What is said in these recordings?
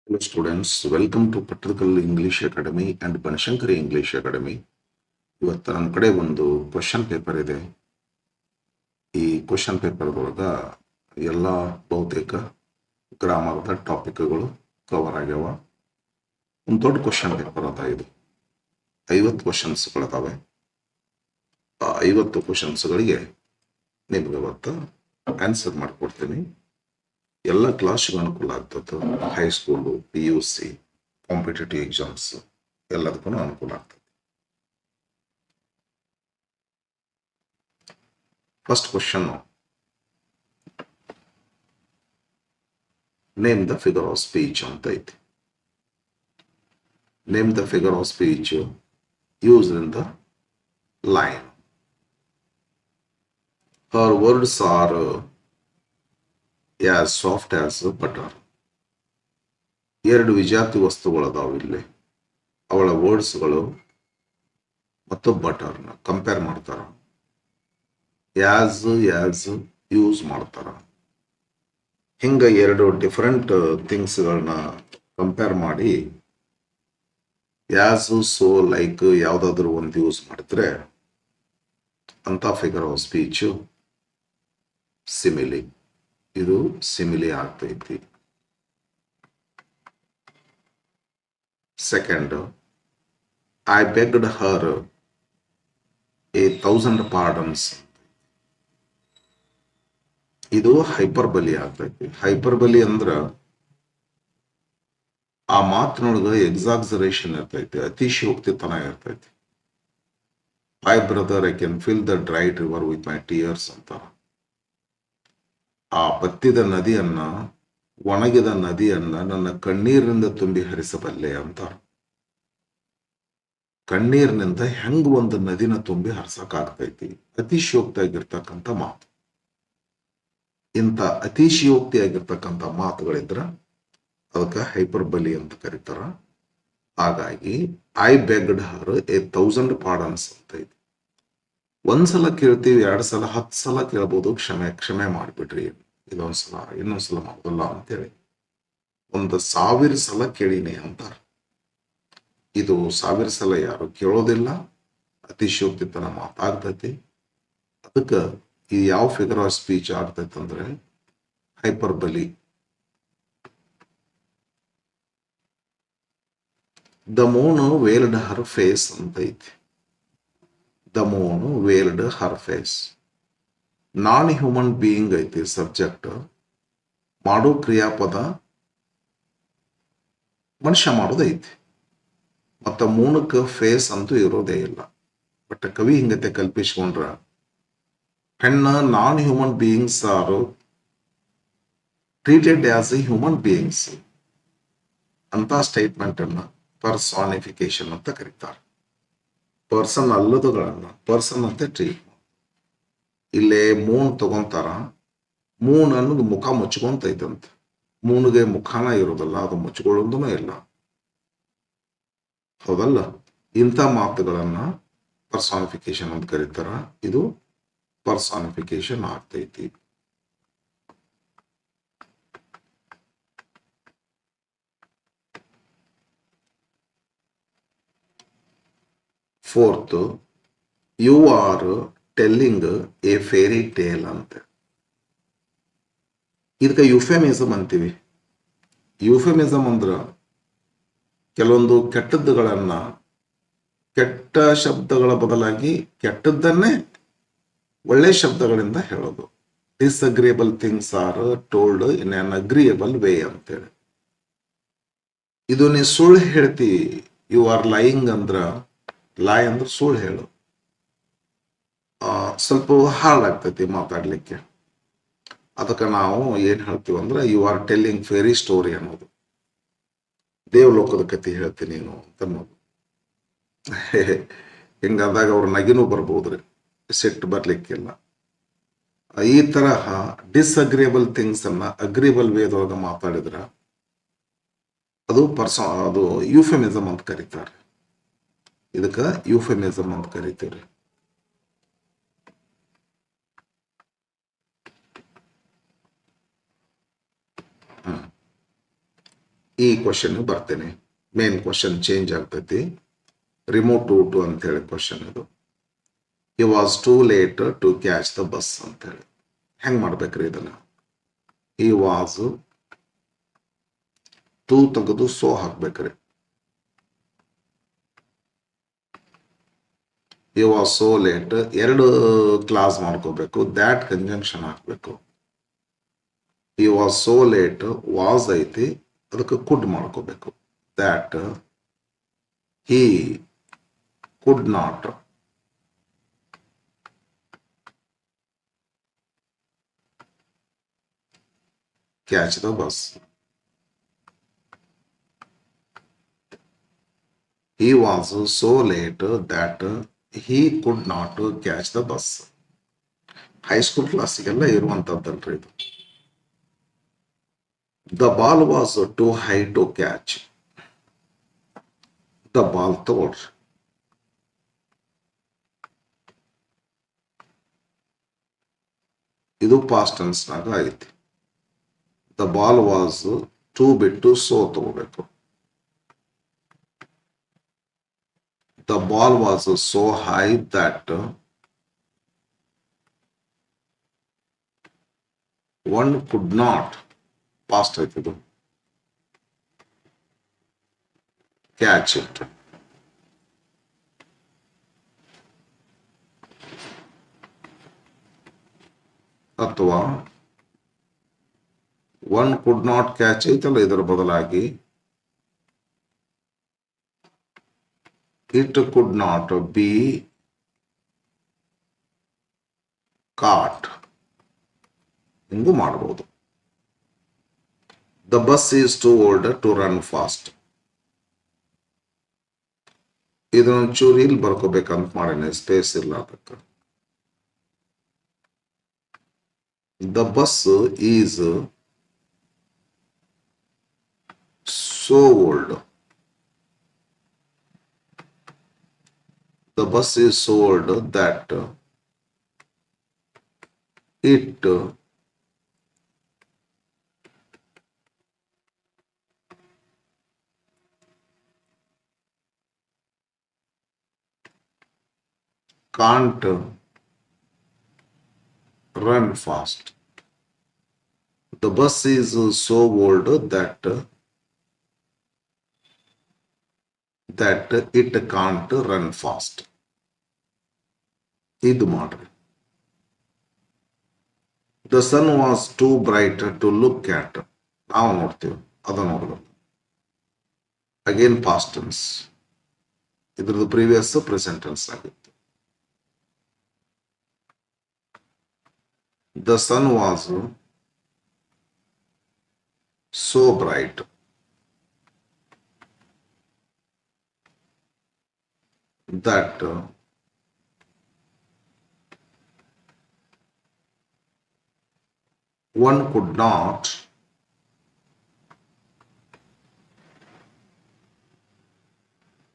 Hello students, welcome to Patrikal English Academy and Banashankari English Academy. ಇವತ್ತು ನಮ್ಮ ಕಡೆ ಒಂದು ಕ್ವಶನ್ ಪೇಪರ್ ಇದೆ. ಈ ಕ್ವಶನ್ ಪೇಪರ್ ಒಳಗ ಎಲ್ಲ ಬಹುತೇಕ ಗ್ರಾಮರ್ದ ಟಾಪಿಕ್ಗಳು ಕವರ್ ಆಗ್ಯಾವ. ಒಂದು ದೊಡ್ಡ ಕ್ವಶನ್ ಪೇಪರ್ ಅದ ಇದು. 50 ಕ್ವಶನ್ಸ್ಗಳಿದಾವೆ. ಆ 50 ಕ್ವಶನ್ಸ್ಗಳಿಗೆ ನಿಮ್ಗೆ ಇವತ್ತು ಆನ್ಸರ್ ಮಾಡಿಕೊಡ್ತೀನಿ. ಎಲ್ಲ ಕ್ಲಾಸ್ಗೂ ಅನುಕೂಲ ಆಗ್ತದೆ. ಹೈಸ್ಕೂಲು, PUC, ಕಾಂಪಿಟೇಟಿವ್ ಎಕ್ಸಾಮ್ಸ್ ಎಲ್ಲದಕ್ಕೂ ಅನುಕೂಲ ಆಗ್ತದೆ. First question, name the figure of speech ಅಂತ ಐತಿ. Name the figure of speech used in the line. Her words are as soft as butter. ಎರಡು ವಿಜಾತಿ ವಸ್ತುಗಳದಾವ ಇಲ್ಲಿ. ಅವಳ ವರ್ಡ್ಸ್ಗಳು ಮತ್ತು ಬಟರ್ನ ಕಂಪೇರ್ ಮಾಡ್ತಾರ. ಯಾಸ್ ಯೂಸ್ ಮಾಡ್ತಾರ. ಹಿಂಗ ಎರಡು ಡಿಫರೆಂಟ್ ಥಿಂಗ್ಸ್ಗಳನ್ನ ಕಂಪೇರ್ ಮಾಡಿ ಯಾಸ್, ಸೋ, ಲೈಕ್ ಯಾವ್ದಾದ್ರು ಒಂದು ಯೂಸ್ ಮಾಡಿದ್ರೆ ಅಂತ ಫಿಗರ್ ಆಫ್ ಸ್ಪೀಚ್ ಸಿಮಿಲಿ. ಇದು ಸಿಮಿಲಿ ಆಗ್ತೈತಿ. ಸೆಕೆಂಡ್, ಐ ಬೆಗ್ಡ್ ಹರ್ 1,000 ಪಾರ್ಡನ್ಸ್. ಇದು ಹೈಪರ್ಬಲಿ ಆಗ್ತೈತಿ. ಹೈಪರ್ಬಲಿ ಅಂದ್ರ ಆ ಮಾತಿನೊಳಗ ಎಕ್ಸಾಕ್ಸರೇಷನ್ ಇರ್ತೈತಿ, ಅತಿಶಯೋಕ್ತಿತನ ಇರ್ತೈತಿ. I brother, I can fill the dry river with my tears ಅಂತ. ಆ ಬತ್ತಿದ ನದಿಯನ್ನ, ಒಣಗಿದ ನದಿಯನ್ನ ನನ್ನ ಕಣ್ಣೀರಿನಿಂದ ತುಂಬಿ ಹರಿಸಬಲ್ಲೆ ಅಂತ. ಕಣ್ಣೀರಿನಿಂದ ಹೆಂಗ್ ಒಂದು ನದಿನ ತುಂಬಿ ಹರ್ಸಕ್ಕಾಗ್ತೈತಿ. ಅತಿಶಯೋಕ್ತಿಯಾಗಿರ್ತಕ್ಕಂಥ ಮಾತು. ಇಂಥ ಅತಿಶಯೋಕ್ತಿಯಾಗಿರ್ತಕ್ಕಂಥ ಮಾತುಗಳಿದ್ರ ಅದಕ್ಕೆ ಹೈಪರ್ಬಲಿ ಅಂತ ಕರೀತಾರ. ಹಾಗಾಗಿ ಐ ಬೆಗ್ಡ್ ಹರ್ 1,000 ಪಾರ್ಡನ್ಸ್ ಅಂತ ಐತಿ. ಒಂದ್ಸಲ ಕೇಳ್ತೀವಿ, 2 ಸಲ, 10 ಸಲ ಕೇಳ್ಬೋದು. ಕ್ಷಮೆ ಮಾಡಿಬಿಡ್ರಿ, ಇದೊಂದ್ಸಲ, ಇನ್ನೊಂದ್ಸಲ ಮಾಡೋದಲ್ಲ ಅಂತೇಳಿ 1,000 ಸಲ ಕೇಳಿನಿ ಅಂತಾರ. ಇದು 1000 ಸಲ ಯಾರು ಕೇಳೋದಿಲ್ಲ. ಅತಿಶಯೋಕ್ತಿತನ ಮಾತಾಗ್ತೈತಿ. ಅದಕ್ಕೆ ಈ ಯಾವ ಫಿಗರ್ ಆಫ್ ಸ್ಪೀಚ್ ಆಗ್ತೈತಿ ಅಂದ್ರೆ hyperbole. The moon veiled her face ಅಂತ ಐತಿ. The moon veiled her face. Non human being ಐತಿ ಸಬ್ಜೆಕ್ಟ್. ಮಾಡೋ ಕ್ರಿಯಾಪದ ಮನುಷ್ಯ ಮಾಡೋದೈತಿ. ಮತ್ತ ಮೂನಕ್ಕೆ ಫೇಸ್ ಅಂತೂ ಇರೋದೇ ಇಲ್ಲ. ಬಟ್ ಕವಿ ಹಿಂಗತೆ ಕಲ್ಪಿಸ್ಕೊಂಡ್ರ ಹೆಣ್ಣ non human beings are treated as a human beings ಅಂತ ಸ್ಟೇಟ್ಮೆಂಟ್ ಅನ್ನ ಪರ್ಸಾನಿಫಿಕೇಶನ್ ಅಂತ ಕರೀತಾರೆ. ಪರ್ಸನ್ ಅಲ್ಲದಗಳನ್ನ ಪರ್ಸನ್ ಅಂತ ಟ್ರೀಟ್. ಇಲ್ಲೇ ಮೂನ್ ತಗೊಂತಾರ. ಮೂನ್ ಅನ್ನೋದು ಮುಖ ಮುಚ್ಕೊಂತೈತಂತ. ಮೂನಿಗೆ ಮುಖಾನ ಇರೋದಲ್ಲ, ಅದು ಮುಚ್ಕೊಳ್ಳೋದೂ ಇಲ್ಲ. ಹೌದಲ್ಲ? ಇಂಥ ಮಾತುಗಳನ್ನ ಪರ್ಸಾನಿಫಿಕೇಶನ್ ಅಂತ ಕರೀತಾರ. ಇದು ಪರ್ಸಾನಿಫಿಕೇಶನ್ ಆಗ್ತೈತಿ. Fourth, you are telling a fairy tale ಅಂತ. ಇದಕ್ಕೆ ಯುಫೆಮಿಸಮ್ ಅಂತೀವಿ. ಯುಫೆಮಿಸಮ್ ಅಂದ್ರ ಕೆಲವೊಂದು ಕೆಟ್ಟದ್ದುಗಳನ್ನ ಕೆಟ್ಟ ಶಬ್ದಗಳ ಬದಲಾಗಿ ಕೆಟ್ಟದ್ದನ್ನೇ ಒಳ್ಳೆ ಶಬ್ದಗಳಿಂದ ಹೇಳೋದು. Disagreeable things are told in an agreeable way ಅಂತೇಳಿ. ಇದು ನೀ ಸುಳ್ಳು ಹೇಳ್ತಿ, ಯು ಆರ್ ಲೈಯಿಂಗ್ ಅಂದ್ರ, ಲಾಯ್ ಅಂದ್ರೆ ಸುಳ್ಳು ಹೇಳು. ಸ್ವಲ್ಪ ಹಾರ್ಡ್ ಆಗ್ತೈತಿ ಮಾತಾಡ್ಲಿಕ್ಕೆ. ಅದಕ್ಕೆ ನಾವು ಏನ್ ಹೇಳ್ತೀವಿ ಅಂದ್ರೆ you are telling fairy story ಅನ್ನೋದು. ದೇವಲೋಕದ ಕಥೆ ಹೇಳ್ತೀನಿ ನೀನು ಅಂತ ಅನ್ನೋದು. ಹಿಂಗಾದಾಗ ಅವ್ರ ನಗಿನೂ ಬರ್ಬೋದ್ರಿ, ಸಿಟ್ಟು ಬರ್ಲಿಕ್ಕಿಲ್ಲ. ಈ ತರಹ ಡಿಸ್ಅಗ್ರಿಯಬಲ್ ಥಿಂಗ್ಸ್ ಅನ್ನ ಅಗ್ರಿಯಬಲ್ ವೇದೊಳಗ ಮಾತಾಡಿದ್ರ ಅದು ಯೂಫೆಮಿಸಮ್ ಅಂತ ಕರೀತಾರೆ. ಇದಕ್ಕ ಯೂಫೆಮಿಸಮ್ ಅಂತ ಕರಿತೀವ್ರಿ. ಈ ಕ್ವಶನ್ ಬರ್ತೇನೆ. ಮೇನ್ ಕ್ವಶನ್ ಚೇಂಜ್ ಆಗ್ತೈತಿ. ರಿಮೋಟ್ ಟು ಅಂತ ಹೇಳಿ ಕ್ವಶನ್ ಇದು. He was too late to catch the bus ಅಂತ ಹೇಳಿ ಹೆಂಗ್ ಮಾಡ್ಬೇಕ್ರಿ ಇದನ್ನ? ಹಿ ವಾಸ್ ಟೂ ತೆಗೆದು ಸೋ ಹಾಕ್ಬೇಕ್ರಿ. ಹಿ ವಾಸ್ ಸೋ ಲೇಟ್ ಎರಡು ಕ್ಲಾಸ್ ಮಾಡ್ಕೋಬೇಕು. ದ್ಯಾಟ್ ಕಂಜಂಕ್ಷನ್ ಹಾಕ್ಬೇಕು. He was so late was ಐತಿ, ಅದಕ್ಕೆ ಕುಡ್ ಮಾಡ್ಕೋಬೇಕು. That he could not catch the bus. He was so late that he could not catch the bus. High school ಕ್ಲಾಸಿಗೆಲ್ಲ ಇರುವಂತದ್ದಲ್ರಿ ಇದು. The ball was too high to catch. The ball ತಗೊಳ್ರಿ. ಇದು past ಟೆನ್ಸ್ನಾಗ ಐತಿ. ದ ಬಾಲ್ ವಾಸ್ ಟು ಬಿಟ್ಟು so ತಗೋಬೇಕು. The ball was so high that one could not, past ಐತಿದು, ಕ್ಯಾಚ್ ಇಟ್. ಅಥವಾ ಒನ್ ಕುಡ್ ನಾಟ್ ಕ್ಯಾಚ್ ಐತಲ್ಲ, ಇದರ ಬದಲಾಗಿ it could not be caught, ಹಿಂಗೂ ಮಾಡಬಹುದು. The bus is too old to run fast. ಇದನ್ನೊಂಚೂರು ಇಲ್ಲಿ ಬರ್ಕೋಬೇಕಂತ ಮಾಡೇನೆ, ಸ್ಪೇಸ್ ಇಲ್ಲ ಅದಕ್ಕೆ. The bus is so old. The bus is so old that it can't run fast. The bus is so old that it can't run fast. ಇದು ಮಾಡ್ರಿ. The sun was too bright to look at. ನಾವು ನೋಡ್ತೀವಿ, ಅದ ನೋಡ್ಬೇಕು. Again past tense, ಇದ್ರದ್ದು previous present tense ಆಗಿತ್ತು. The sun was so bright that one could not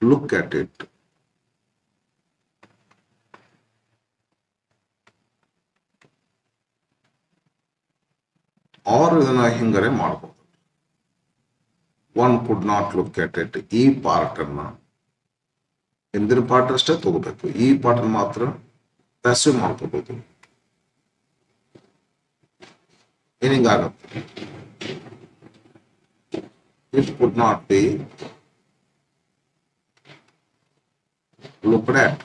look at it. Or ಇದನ್ನ ಹಿಂಗರೆ ಮಾಡಬಹುದು. One could not look at it, ಈ part ಅನ್ನ ಹಿಂದಿನ ಪಾರ್ಟ್ ಅಷ್ಟೇ ತಗೋಬೇಕು, ಈ ಪಾರ್ಟ್ ಮಾತ್ರ ಪ್ಯಾಸಿವ್ ಮಾಡ್ಕೋಬಹುದು. ಮೀನಿಂಗ್ ಆಗುತ್ತೆ. It could not be looked at,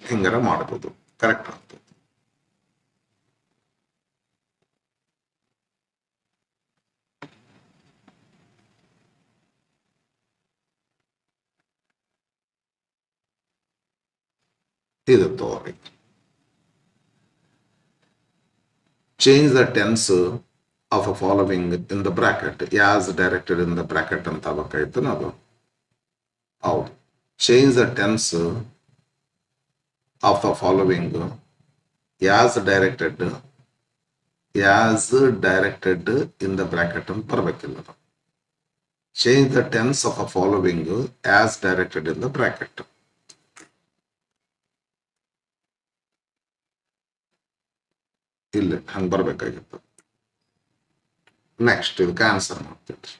ಹಿಂಗರ ಮಾಡಬಹುದು. ಕರೆಕ್ಟ್ ಆಗ್ತದೆ. ಇದು ತೋರಿ. Change the tense of a following in the bracket as directed in the bracket ಅಂತ ಆಗಬೇಕಾಯ್ತು ಅದು. ಹೌದು. Change the tense of the following as directed in the bracket ಅಂತ ಬರಬೇಕಿಲ್ಲ. Change the tense of the following as directed in the bracket. ಇಲ್ಲ, ಹಂಗೆ ಬರ್ಬೇಕಾಗಿತ್ತು. Next ಇದಕ್ಕೆ answer ಮಾಡ್ತೀವಿ.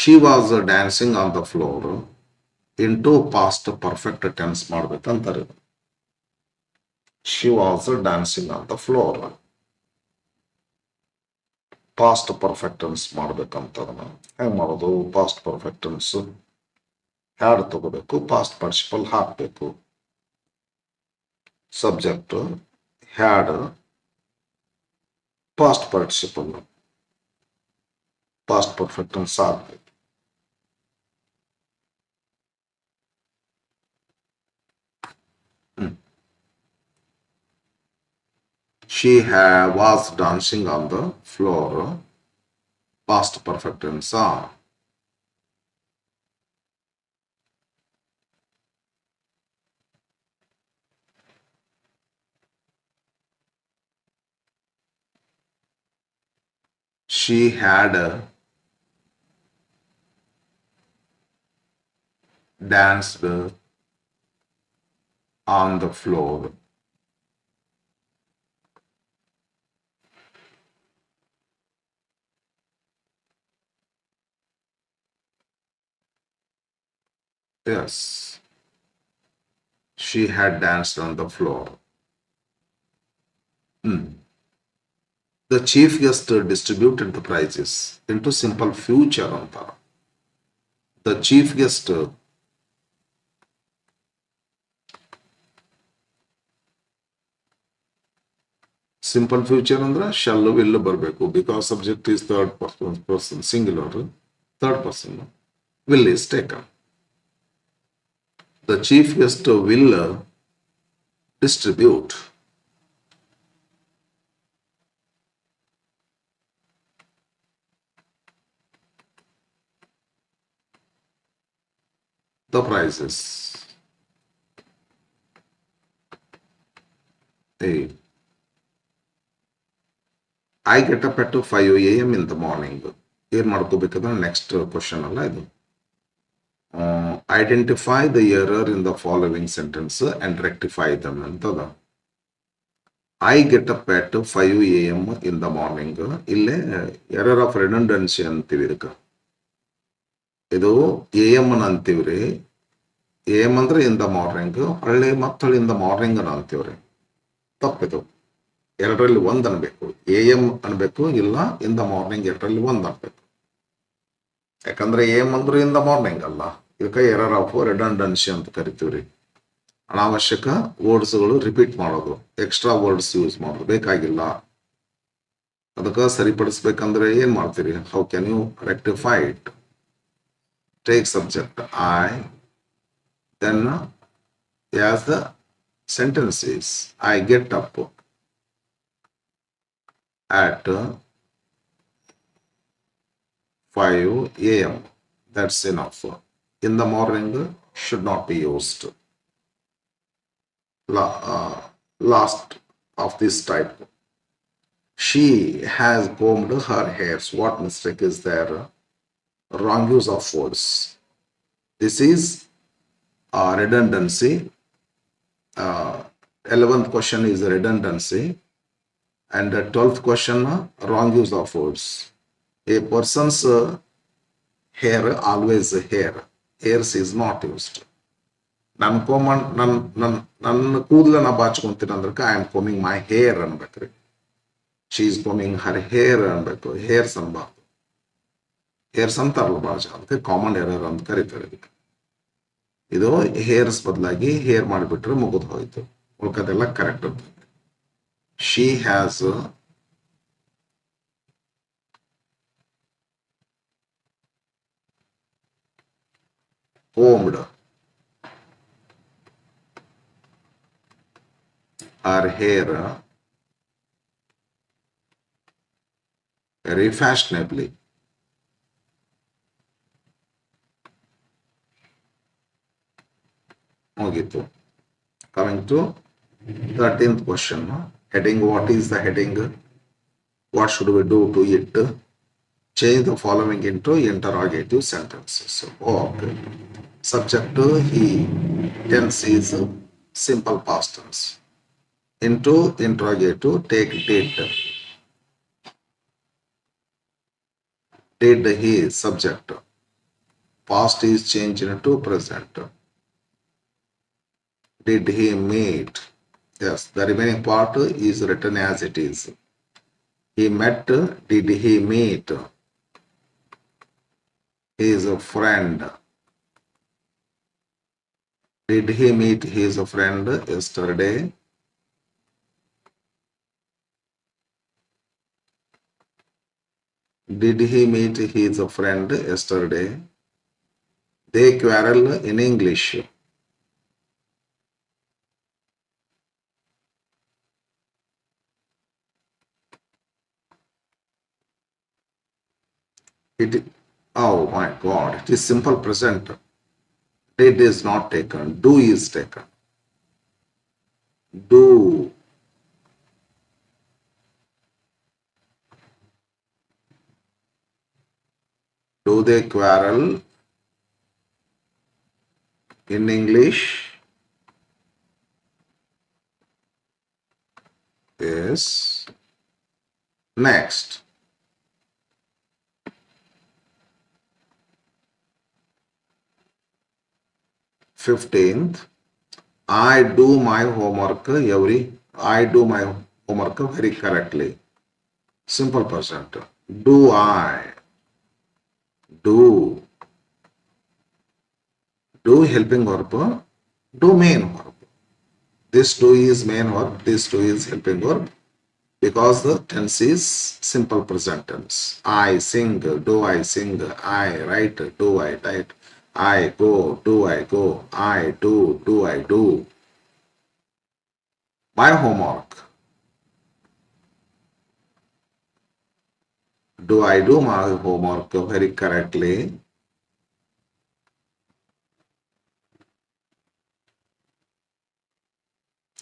She was dancing on the floor into past perfect tense ಮಾಡ್ಬೇಕಂತಾರೆ. She was dancing on the floor past perfect tense ಮಾಡ್ಬೇಕಂತದನ್ನ ಹೆಂಗ್ ಮಾಡೋದು? Past perfect tense had ತಗೋಬೇಕು, ಪಾಸ್ಟ್ ಪಾರ್ಟಿಸಿಪಲ್ ಹಾಕಬೇಕು. Subject had, past participle, past perfect tense ಹಾಕಬೇಕು. She was dancing on the floor, past perfect tense. She had danced on the floor. Yes, she had danced on the floor. The chief guest distributed the prizes into simple future ಅಂತಾರ. The chief guest simple future ಅಂದ್ರೆ shall will ಬರಬೇಕು. Because subject is third person singular, third person, will is taken. The chief guest will distribute the prizes. Hey, I get up at 5 a.m. in the morning. ಏನ್ ಮಾಡ್ಕೋಬೇಕಂದ್ರೆ next question ಅಲ್ಲ ಇದು. Identify the error in the following sentence and rectify them ಅಂತದ. I get up at 5 a.m. In the morning. ಇಲ್ಲೇ error of redundancy ಅಂತೀವಿ ಇದಕ್ಕೆ. ಇದು A M ಅಂತೀವ್ರಿ. A M ಅಂದ್ರೆ ಇನ್ ದ ಮಾರ್ನಿಂಗ್, ಹಳ್ಳಿ ಮತ್ತೊಳ್ಳಿ ಇನ್ ದ ಮಾರ್ನಿಂಗ್ ಅಂತೀವ್ರಿ. ತಪ್ಪಿದು. ಎರಡರಲ್ಲಿ ಒಂದ್ ಅನ್ಬೇಕು. ಎ ಎಮ್ ಅನ್ಬೇಕು, ಇಲ್ಲ ಇನ್ ದ ಮಾರ್ನಿಂಗ್ ಎರಡರಲ್ಲಿ ಒಂದ್ ಅನ್ಬೇಕು. ಯಾಕಂದ್ರೆ ಎ ಎಮ್ ಅಂದ್ರೆ ಇನ್ ದ ಮಾರ್ನಿಂಗ್ ಅಲ್ಲ. ಇದಕ್ಕೆ ಎರರ್ ಆಫ್ ರಿಡಂಡೆನ್ಸಿ ಅಂತ ಕರಿತೀವ್ರಿ. ಅನಾವಶ್ಯಕ ವರ್ಡ್ಸ್ಗಳು ರಿಪೀಟ್ ಮಾಡೋದು, ಎಕ್ಸ್ಟ್ರಾ ವರ್ಡ್ಸ್ ಯೂಸ್ ಮಾಡೋದು ಬೇಕಾಗಿಲ್ಲ. ಅದಕ್ಕೆ ಸರಿಪಡಿಸ್ಬೇಕಂದ್ರೆ ಏನ್ ಮಾಡ್ತೀರಿ? How can you rectify it? Take subject I, then as the sentence is I get up at 5 a.m. That's enough. In the morning should not be used. Last of this type. She has combed her hairs. What mistake is there? Wrong use of words. This is redundancy. 11th question is redundancy, and the 12th question wrong use of words. A person's hair always hair, hairs is not used. ನನ್ನ ಕೂದಲನ್ನ ಬಾಚ್ಕೊಂತೀನಿ ಅಂದ್ರೆ I am combing my hair ಅನ್ಬೇಕ್ರಿ. She is combing her hair ಅನ್ಬೇಕು, hairs ಅನ್ಬಾರ್ದು. Hairs ಅಂತಾರಲ್ಲ ಭಾಳ ಜನ, ಅದಕ್ಕೆ ಕಾಮನ್ ಎರರ್ ಅಂತ ಕರೀತಾರೆ ಇದಕ್ಕೆ. ಇದು ಹೇರ್ಸ್ ಬದಲಾಗಿ ಹೇರ್ ಮಾಡಿಬಿಟ್ರೆ ಮುಗಿದು ಹೋಯ್ತು, ಉಳ್ಕದೆಲ್ಲ ಕರೆಕ್ಟ್ ಅಂತ. She has combed her hair very fashionably. ಮುಗೀತು. Coming to 13th question. Heading, what is the heading? What should we do to it? Change the following into interrogative sentences. Okay. Subject he, tense is simple past tense. Into interrogative, take did. Did he subject. Past is changed into present. Did he meet? Yes, the remaining part is written as it is. He met. Did he meet his friend? Did he meet his friend yesterday? Did he meet his friend yesterday? They quarrel in English. It, oh my God, it is simple present. Did is not taken. Do is taken. Do. Do they quarrel in English? Yes. Next. 15th. I do my homework I do my homework very correctly. Simple present. Do I? Do. Do helping verb. Do main verb. This do is main verb. This do is helping verb. Because the tense is simple present tense. I sing. Do I sing? I write. Do I write? I go. Do I go? I do. Do I do? My homework. Do I do my homework very correctly?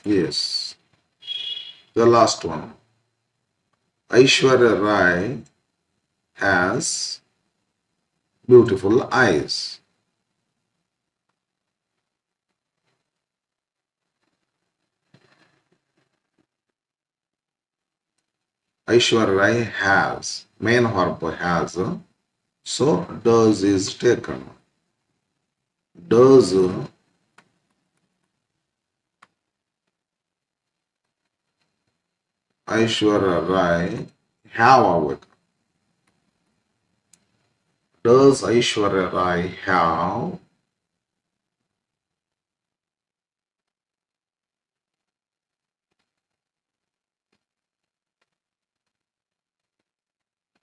Yes. The last one. Aishwarya Rai has beautiful eyes. Aishwarya Rai has. Main verb has. So does is taken. Does Aishwarya Rai have a wig? Does Aishwarya Rai have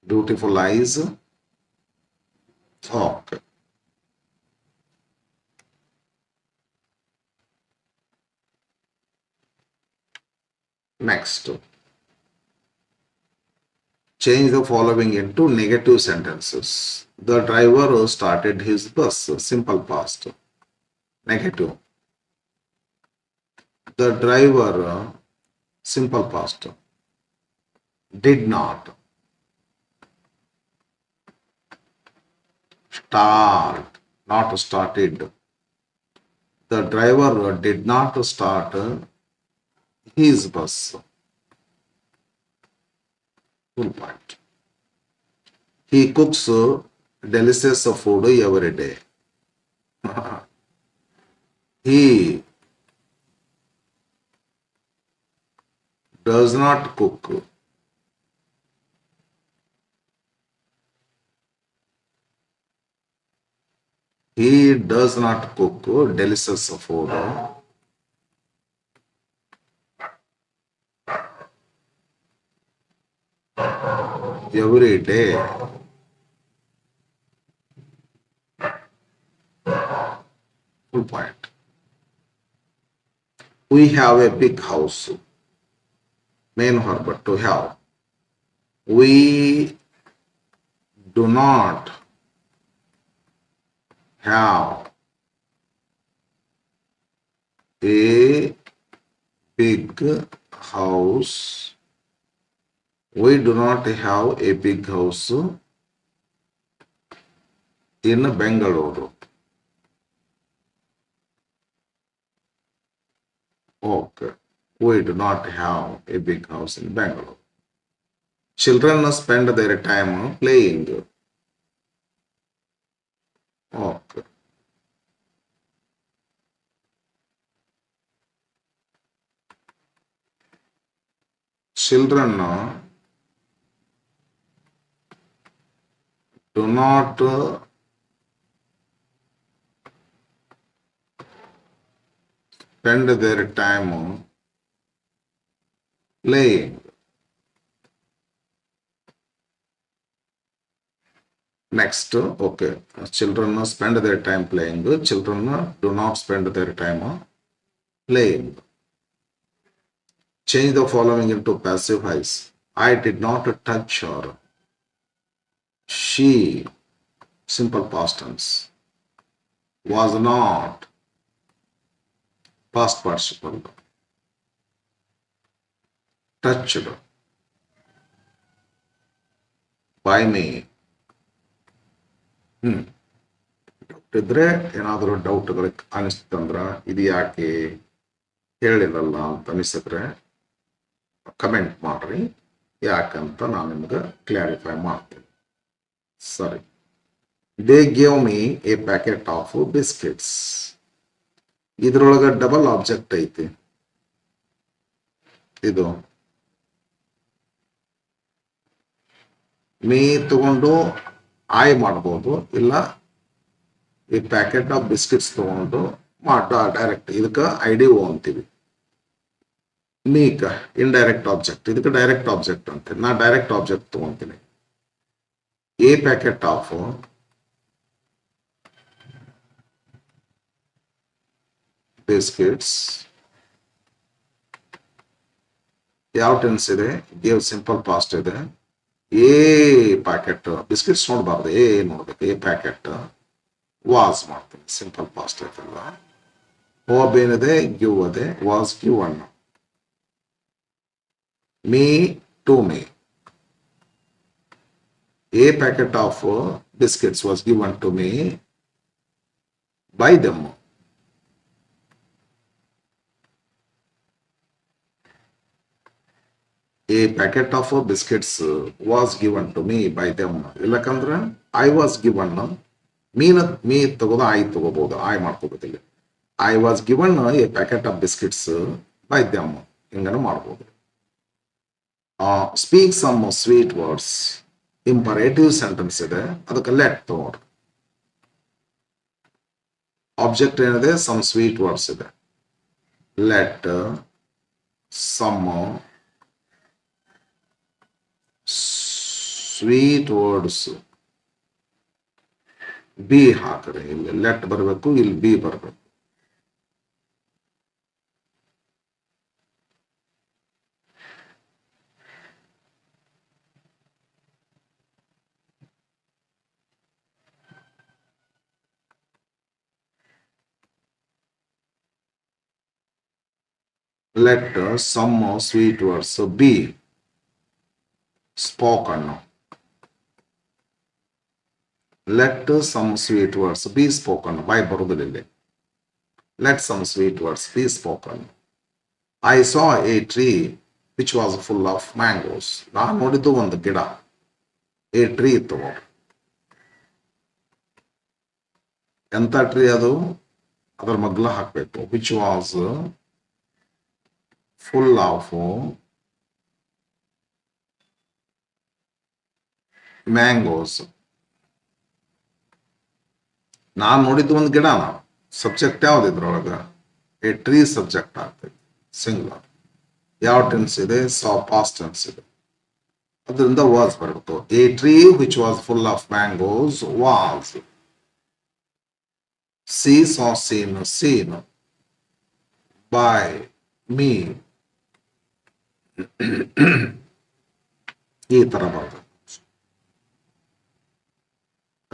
beautiful eyes? Okay. Next. Change the following into negative sentences. The driver started his bus. Simple past. Negative. The driver, simple past, did not start, not started. The driver did not start his bus. Full point. He cooks delicious food every day. He does not cook. He does not cook delicious food every day. Full point. We have a big house. Main verb to have. We do not have a big house. We do not have a big house in Bangalore. Okay. We do not have a big house in Bangalore. Children spend their time playing. children do not spend their time playing. Next, okay, children spend their time playing. Children do not spend their time playing. Change the following into passive voice. I did not touch her. She, simple past tense. Was not, past participle. Touched by me. Doubt ಇದ್ರೆ ಏನಾದರೂ ಡೌಟ್ಗಳು ಅನಿಸ್ತಂದ್ರ ಇದು ಯಾಕೆ ಹೇಳಿರಲ್ಲ ಅಂತ ಅನಿಸಿದ್ರೆ comment ಮಾಡ್ರಿ, ಯಾಕಂತ ನಾನು ನಿಮ್ಗೆ ಕ್ಲಾರಿಫೈ ಮಾಡ್ತೀನಿ. ಸರಿ, they gave me a packet of biscuits. ಇದ್ರೊಳಗೆ ಡಬಲ್ ಆಬ್ಜೆಕ್ಟ್ ಐತಿ. ಇದು ಮೀ ತಗೊಂಡು ಆಯ್ ಮಾಡ್ಬೋದು, ಇಲ್ಲ ಈ ಪ್ಯಾಕೆಟ್ ಆಫ್ ಬಿಸ್ಕೆಟ್ಸ್ ತಗೊಂಡು ಡೈರೆಕ್ಟ್ ಇದಕ್ಕೆ ಐಡಿ ಓ ಅಂತೀವಿ. ಮೀಕ ಇಂಡೈರೆಕ್ಟ್ ಆಬ್ಜೆಕ್ಟ್, ಇದಕ್ಕೆ ಡೈರೆಕ್ಟ್ ಆಬ್ಜೆಕ್ಟ್ ಅಂತೀನಿ. ನಾ ಡೈರೆಕ್ಟ್ ಆಬ್ಜೆಕ್ಟ್ ತಗೊಂತೀನಿ. ಎ ಪ್ಯಾಕೆಟ್ ಆಫ್ ಬಿಸ್ಕೆಟ್ಸ್, ಯಾವ ಟೆನ್ಸ್ ಇದೆ? ಗೇವ್ ಸಿಂಪಲ್ ಪಾಸ್ಟ್ ಇದೆ. ಎ ಪ್ಯಾಕೆಟ್ ಬಿಸ್ಕೆಟ್ಸ್ ನೋಡ್ಬಾರ್ದು, ಎ ನೋಡ್ಬೇಕು. ಎ ಪ್ಯಾಕೆಟ್ ವಾಸ್ ಮಾಡ್ತೀನಿ, ಸಿಂಪಲ್ ಪಾಸ್ಟ್ ಐತಲ್ಲ. ಹೋಬ್ ಏನಿದೆ? ಗಿವ್ ಅದೆ. ವಾಸ್ ಗಿವ್ ಅನ್ನ. Me to me. A packet of biscuits was given to me by them. A packet of biscuits was given to me by them. ಇಲ್ಲಕಂದ್ರೆ I was given. Me ತಗೋದು I ತಗೋಬಹುದು, I ಮಾಡ್ಕೋಬೇಕಿಲ್ಲ. I was given a packet of biscuits by them, ಹಿಂಗನು ಮಾಡ್ಬೋದು. Speak some sweet words, imperative sentence ಇದೆ, ಅದಕ್ಕೆ let ತಗೋರಿ. Object ಏನಿದೆ? ಸಮ್ ಸ್ವೀಟ್ ವರ್ಡ್ಸ್ ಇದೆ. Let some sweet words be ಹಾಕ್ರಿ. ಇಲ್ಲಿ ಲೆಟ್ ಬರಬೇಕು, ಇಲ್ಲಿ ಬಿ ಬರಬೇಕು. Let some sweet words be spoken. Let some sweet words be spoken. Why ಬರುವುದಿಲ್ಲ? Let some sweet words be spoken. I saw a tree which was full of mangoes. ನಾನು ನೋಡಿದ್ದು ಒಂದು ಗಿಡ. A tree ಇತ್ತು. ಎಂತ tree ಅದು? ಅದರ ಮಗ್ಲ ಹಾಕಬೇಕು. Which was full of mangoes. ನಾನು ನೋಡಿದ್ದು ಒಂದು ಗಿಡನ. ಸಬ್ಜೆಕ್ಟ್ ಯಾವ್ದು ಇದ್ರೊಳಗ? ಎ ಟ್ರೀ ಸಬ್ಜೆಕ್ಟ್ ಆಗ್ತದೆ, ಸಿಂಗುಲರ್. ಯಾವ ಟೆನ್ಸ್ ಇದೆ? ಸಾ ಪಾಸ್ಟ್ ಟೆನ್ಸ್ ಇದೆ, ಅದರಿಂದ ವಾಸ್ ಬರಬೇಕು. A tree which was full of mangoes was. C saw scene scene by me. ಈ ತರ ಬರ್ತದೆ.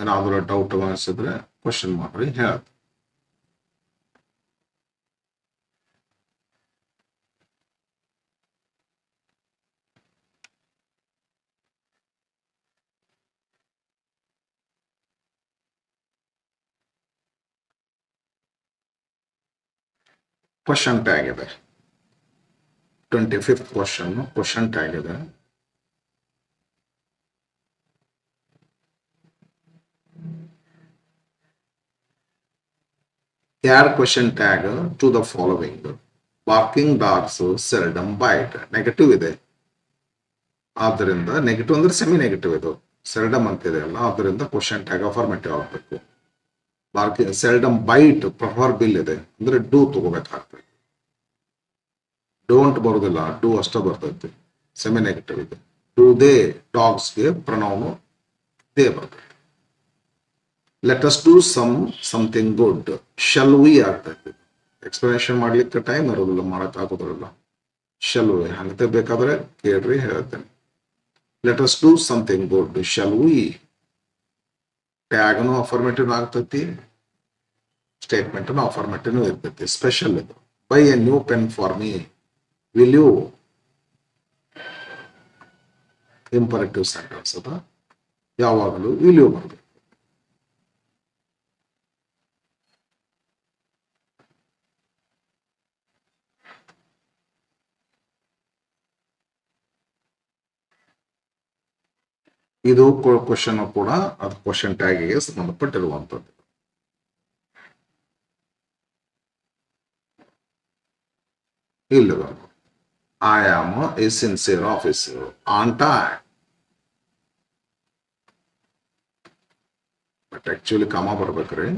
ಏನಾದರೂ ಡೌಟ್ ಅನಿಸಿದ್ರೆ ಕ್ವಶನ್ ಮಾಡ್ರಿ, ಹೇಳತ್ತೆ. ಕ್ವಶನ್ ಟ್ಯಾಗ್ ಇದೆ. 25th ಕ್ವಶನ್ ಟ್ಯಾಗ್ ಇದೆ. Add question tag to the following. Barking dogs seldom bite. Negative ಇದೆ. ಆದ್ದರಿಂದ ನೆಗೆಟಿವ್ ಅಂದ್ರೆ ಸೆಮಿ ನೆಗೆಟಿವ್ ಇದು ಸೆಲ್ಡಮ್ ಅಂತಿದೆ ಅಲ್ಲ, ಆದ್ದರಿಂದ ಕ್ವಶನ್ ಟ್ಯಾಗ್ ಅಫರ್ಮೇಟಿವ್ ಆಗಬೇಕು. ಬಾಕಿ ಸೆಲ್ಡಮ್ ಬೈಟ್ ಪ್ರಫರ್ ಬಿಲ್ ಇದೆ ಅಂದ್ರೆ ಡೂ ತಗೋಬೇಕಾಗ್ತದೆ. ಡೋಂಟ್ ಬರೋದಿಲ್ಲ, ಡೂ ಅಷ್ಟ ಬರ್ತೈತಿ, ಸೆಮಿ ನೆಗೆಟಿವ್ ಇದೆ. ಡೂ ದೇ ಡಾಗ್ಸ್ಗೆ ಪ್ರನೌನು ದೇ ಬರ್ತೈತಿ. Let us do something good, shall we ಆಗ್ತೈತಿ. ಎಕ್ಸ್ಪ್ಲನೇಷನ್ ಮಾಡ್ಲಿಕ್ಕೆ ಟೈಮ್ ಇರೋದಿಲ್ಲ, ಮಾಡಕ್ ಆಗೋದಿಲ್ಲ. ಶಲ್ ವಿ ಹಂಗತೆ ಬೇಕಾದ್ರೆ ಕೇಳ್ರಿ ಹೇಳ್ತೇನೆ. Let us do something good, shall we. ಟ್ಯಾಗ್ನು ಅಫರ್ಮೇಟಿವ್ ಆಗ್ತೈತಿ, ಸ್ಟೇಟ್ಮೆಂಟ್ ಅಫರ್ಮೇಟಿವ್ ಇರ್ತೈತಿ. ಸ್ಪೆಷಲ್ ಇದು. Buy a new pen for me, will you imperative sentence ಅದ, ಯಾವಾಗಲೂ ವಿಲ್ ಯು ಬರಬೇಕು. ಇದು ಕ್ವಶನ್ ಕೂಡ ಅದು ಕ್ವಶನ್ ಟ್ಯಾಗಿಗೆ ಸಂಬಂಧಪಟ್ಟಿರುವಂತದ್ದು. ಇಲ್ಲ, I am A sincere officer on time. But actually ಕಾಮ ಬರ್ಬೇಕ್ರಿ,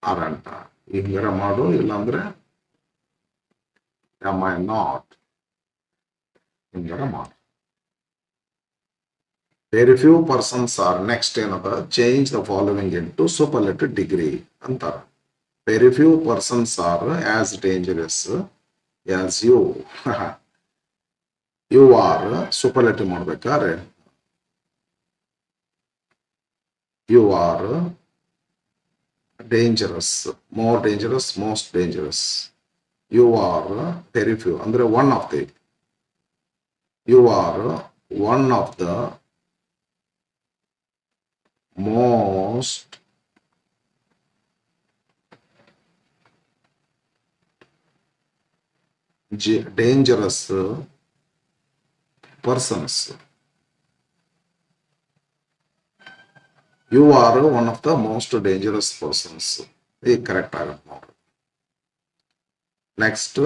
ಆರಂಟ ಹಿಂಗಾರ ಮಾಡು, ಇಲ್ಲಾಂದ್ರೆ am I not ಹಿಂಗಾರ ಮಾಡು. Very few persons are next ಏನದ change the following in to superlative degree ಅಂತಾರ. Very few persons are as dangerous as you. You are superlative ಮಾಡ್ಬೇಕಾದ್ರೆ you are dangerous, more dangerous, most dangerous. You are very few ಅಂದ್ರೆ one of the, you are one of the most dangerous persons. You are one of the most dangerous persons. This correct ಆಗುತ್ತೆ. Next,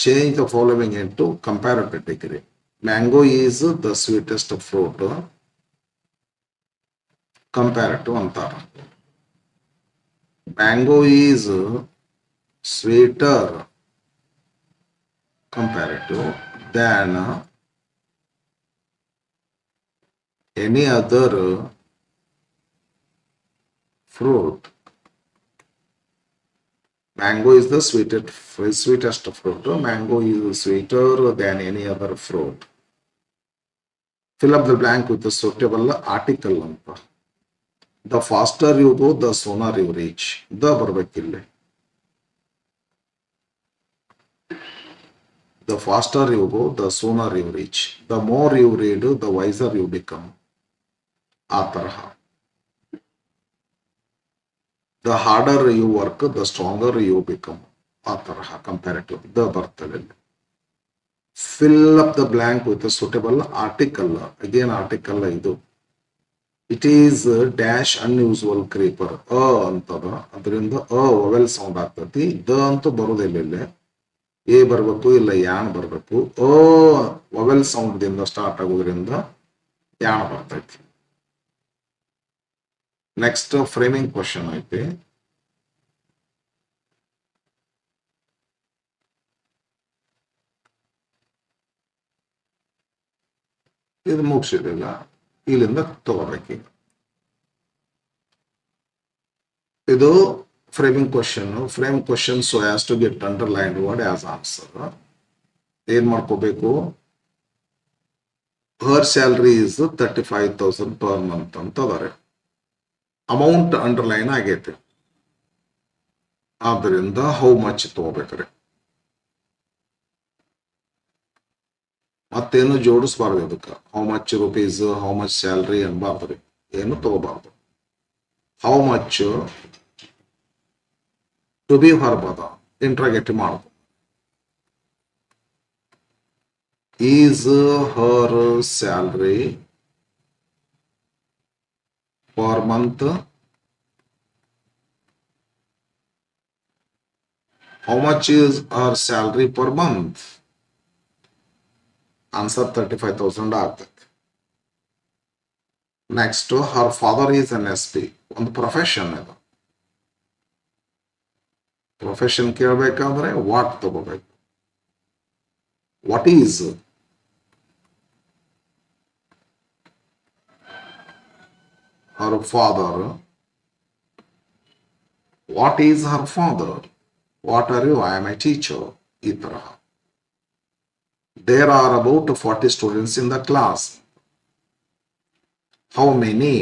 change the following into comparative degree. Mango is the sweetest fruit. Comparative ಅಂತಾರ. Mango is sweeter comparative than any other fruit. Mango is the sweetest fruit. Mango is sweeter than any other fruit. Fill up the blank with the suitable article ಅಂತ. The faster you go, the sooner you reach. The ಬರ್ಬೇಕಿಲ್ಲಿ. The faster you go, the sooner you reach. The more you read, the wiser you become. ಆ ತರಹ. The harder you work, the stronger you become. ಆ ತರಹ comparative. The ಬರ್ತದೆ. Fill up the blank with a suitable article. Again article ಇದು. It is dash unusual creeper. ಅಂತದ, ಅದರಿಂದ ವವೆಲ್ sound ಆಗ್ತತಿ. The ಅಂತೂ ಬರುದಿಲ್ಲ ಇಲ್ಲಿ. ಎ ಬರ್ಬೇಕು, ಇಲ್ಲ ಯಾನ್ ಬರ್ಬೇಕು. ವವೆಲ್ ಸೌಂಡ್ ದಿಂದ ಸ್ಟಾರ್ಟ್ ಆಗೋದ್ರಿಂದ ಯಾನ್ ಬರ್ತೈತಿ. ನೆಕ್ಸ್ಟ್ ಫ್ರೇಮಿಂಗ್ ಕ್ವಶನ್ ಐತಿ. ಇದು ಮುಗಿಸಿದಿಲ್ಲ, ಇಲ್ಲಿಂದ ತಗೋಬೇಕೀಗ. ಇದು framing question. Frame question so has to get underlined word as answer. ಏನ್ ಮಾಡ್ಕೋಬೇಕು? Her salary is 35,000 per month ಅಂತ ಅದಾರೆ. ಅಮೌಂಟ್ ಅಂಡರ್ಲೈನ್ ಆಗೈತೆ, ಆದ್ದರಿಂದ ಹೌ ಮಚ್ ತಗೋಬೇಕ್ರಿ. ಮತ್ತೇನು ಜೋಡಿಸಬಾರ್ದು ಇದಕ್ಕೆ. How much rupees, how much salary ಅನ್ಬಾರ್ದ್ರಿ, ಏನು ತಗೋಬಾರ್ದು. ಹೌ ಮಚ್ ಟು ಬಿ ಹೊರಬಾದ ಇಂಟ್ರಾಗೇಟಿವ್ ಮಾಡೋದು. Is her salary per month? How much is her salary per month? Answer 35,000 ಆಗ್ತದೆ. Next her father is an SP. ಒಂದು ಪ್ರೊಫೆಷನ್ ಇದು. Profession ಕೇಳಬೇಕಾದ್ರೆ what ತಗೋಬೇಕು. What is her father. What is her father. What are you. I am a teacher. ಈ ತರಹ. There are about 40 students in the class. How many?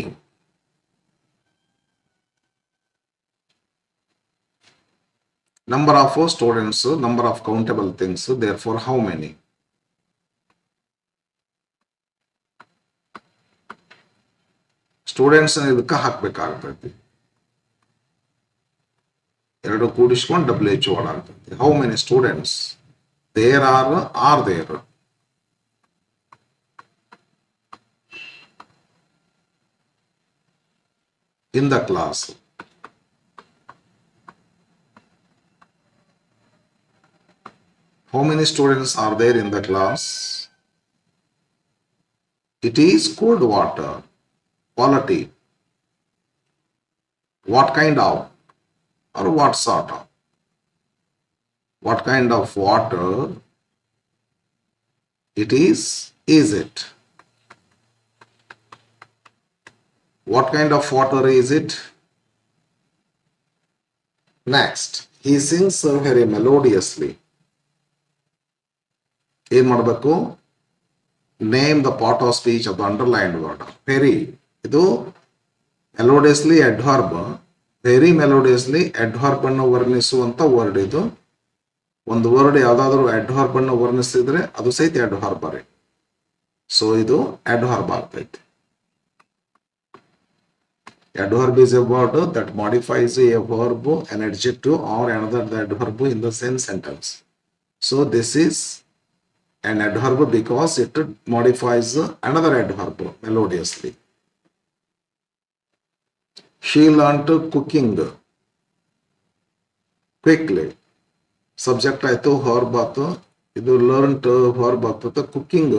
Number of students, number of countable things, therefore how many? Students ಇದಕ್ಕೆ ಹಾಕ್ಬೇಕಾಗ್ತೈತಿ. ಎರಡು ಕೂಡಿಸ್ಕೊಂಡು WHO ಆಗ್ತೈತಿ. How many students there are there. In the class. How many students are there in the class? It is cold water. Quality. What kind of or what sort of? What kind of water it is it? What kind of water is it? Next, he sings very melodiously. ಏನ್ ಮಾಡಬೇಕು? Name the part of speech of the underlined word. Very, ಇದು ಮೆಲೋಡಿಯಸ್ಲಿ adverb. Very ಮೆಲೋಡಿಯಸ್ಲಿ adverb ಅನ್ನು ವರ್ಣಿಸುವಂತ word ಇದು. ಒಂದು word ಯಾವ್ದಾದ್ರು adverb ಅನ್ನು ವರ್ಣಿಸಿದ್ರೆ ಅದು ಸಹಿತ ಅಡ್ವರ್ಬ್ ರೀ. ಸೊ ಇದು ಅಡ್ವರ್ಬ್ ಆಗ್ತೈತಿ. Adverb is a word that modifies a verb, an adjective, or another adverb in the same sentence. So this is an adverb because it modifies another adverb melodiously. She learnt cooking quickly. Subject ಆಯ್ತು, verb ಆಯ್ತು. ಇದು learnt verb ಆಗ್ತದೆ. Cooking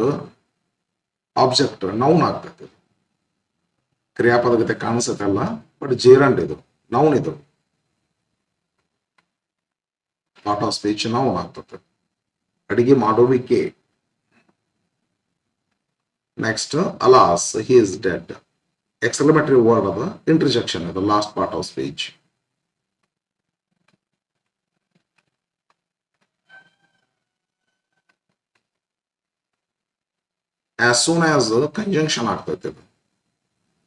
object noun ಆಗ್ತದೆ. ಕ್ರಿಯಾಪದಗತೆ ಕಾಣಿಸುತ್ತಲ್ಲ, but ಜೀರಂಡ್ ಇದು noun. ಇದು part of speech noun ಆಗ್ತದೆ. ಅಡಿಗೆ ಮಾಡುವಿಕೆ. Next, alas he is dead. Exclamatory word ಅದ. ಇಂಟರ್ಜೆಕ್ಷನ್ ಇದು last part of speech. As soon as conjunction ಆಗ್ತೈತೆ ಇದು.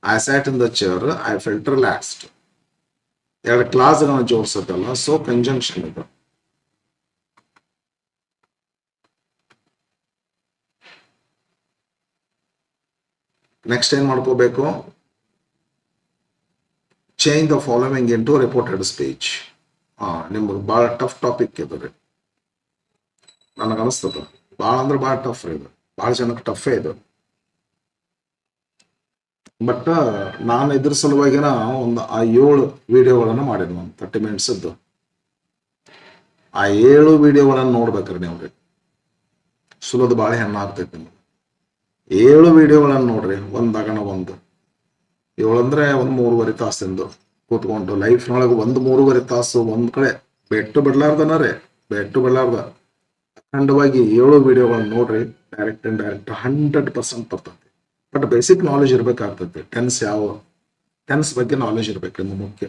I sat in the chair, I felt relaxed. ಎರಡು ಕ್ಲಾಸ್ಗಳನ್ನ ಜೋಡಿಸುತ್ತಲ್ಲ, ಸೊ ಕಂಜಂಕ್ಷನ್ ಇದು. ನೆಕ್ಸ್ಟ್ ಏನ್ ಮಾಡ್ಕೋಬೇಕು? Change the following into reported speech. ನಿಮ್ಗೆ ಭಾಳ ಟಫ್ ಟಾಪಿಕ್ ಇದು ರೀ. ನನಗೆ ಅನಿಸ್ತದ ಭಾಳ ಅಂದ್ರೆ ಭಾಳ ಟಫ್ ರೀ ಇದು. ಭಾಳ ಜನಕ್ಕೆ ಟಫೇ ಇದು. ಬಟ್ ನಾನು ಇದ್ರ ಸಲುವಾಗಿನ ಒಂದು 7 ವಿಡಿಯೋಗಳನ್ನು ಮಾಡಿದ್ವಿ. ಒಂದು 30 minutes ಇದ್ದು. ಆ 7 ವಿಡಿಯೋಗಳನ್ನು ನೋಡ್ಬೇಕ್ರಿ ನೀವು ರೀ. ಸುಲದ ಬಾಳೆ ಹೆಣ್ಣು ಆಗ್ತೈತಿ ನಿಮ್ಗೆ. 7 ವಿಡಿಯೋಗಳನ್ನು ನೋಡ್ರಿ, ಒಂದಾಗಣ ಒಂದು. 7 ಅಂದ್ರೆ ಒಂದು 3.5 ತಾಸಿಂದು ಕೂತ್ಕೊಂಡು ಲೈಫ್ನೊಳಗೆ ಒಂದು 3.5 ತಾಸು ಒಂದ್ ಕಡೆ ಬೆಟ್ಟು ಬಿಡ್ಲಾರ್ದನ ರೀ. ಬೆಟ್ಟು ಬಿಡ್ಲಾರ್ದ ಅಖಂಡವಾಗಿ 7 ವಿಡಿಯೋಗಳನ್ನ ನೋಡ್ರಿ. ಡೈರೆಕ್ಟ್ ಅಂಡ್ ಡೈರೆಕ್ಟ್ 100% ಬರ್ತದೆ. ಬಟ್ ಬೇಸಿಕ್ ನಾಲೆಜ್ ಇರ್ಬೇಕಾಗ್ತೈತಿ. ಟೆನ್ಸ್ ಬಗ್ಗೆ ನಾಲೆಜ್ ಇರ್ಬೇಕು ನಿಮ್ಗೆ ಮುಖ್ಯ.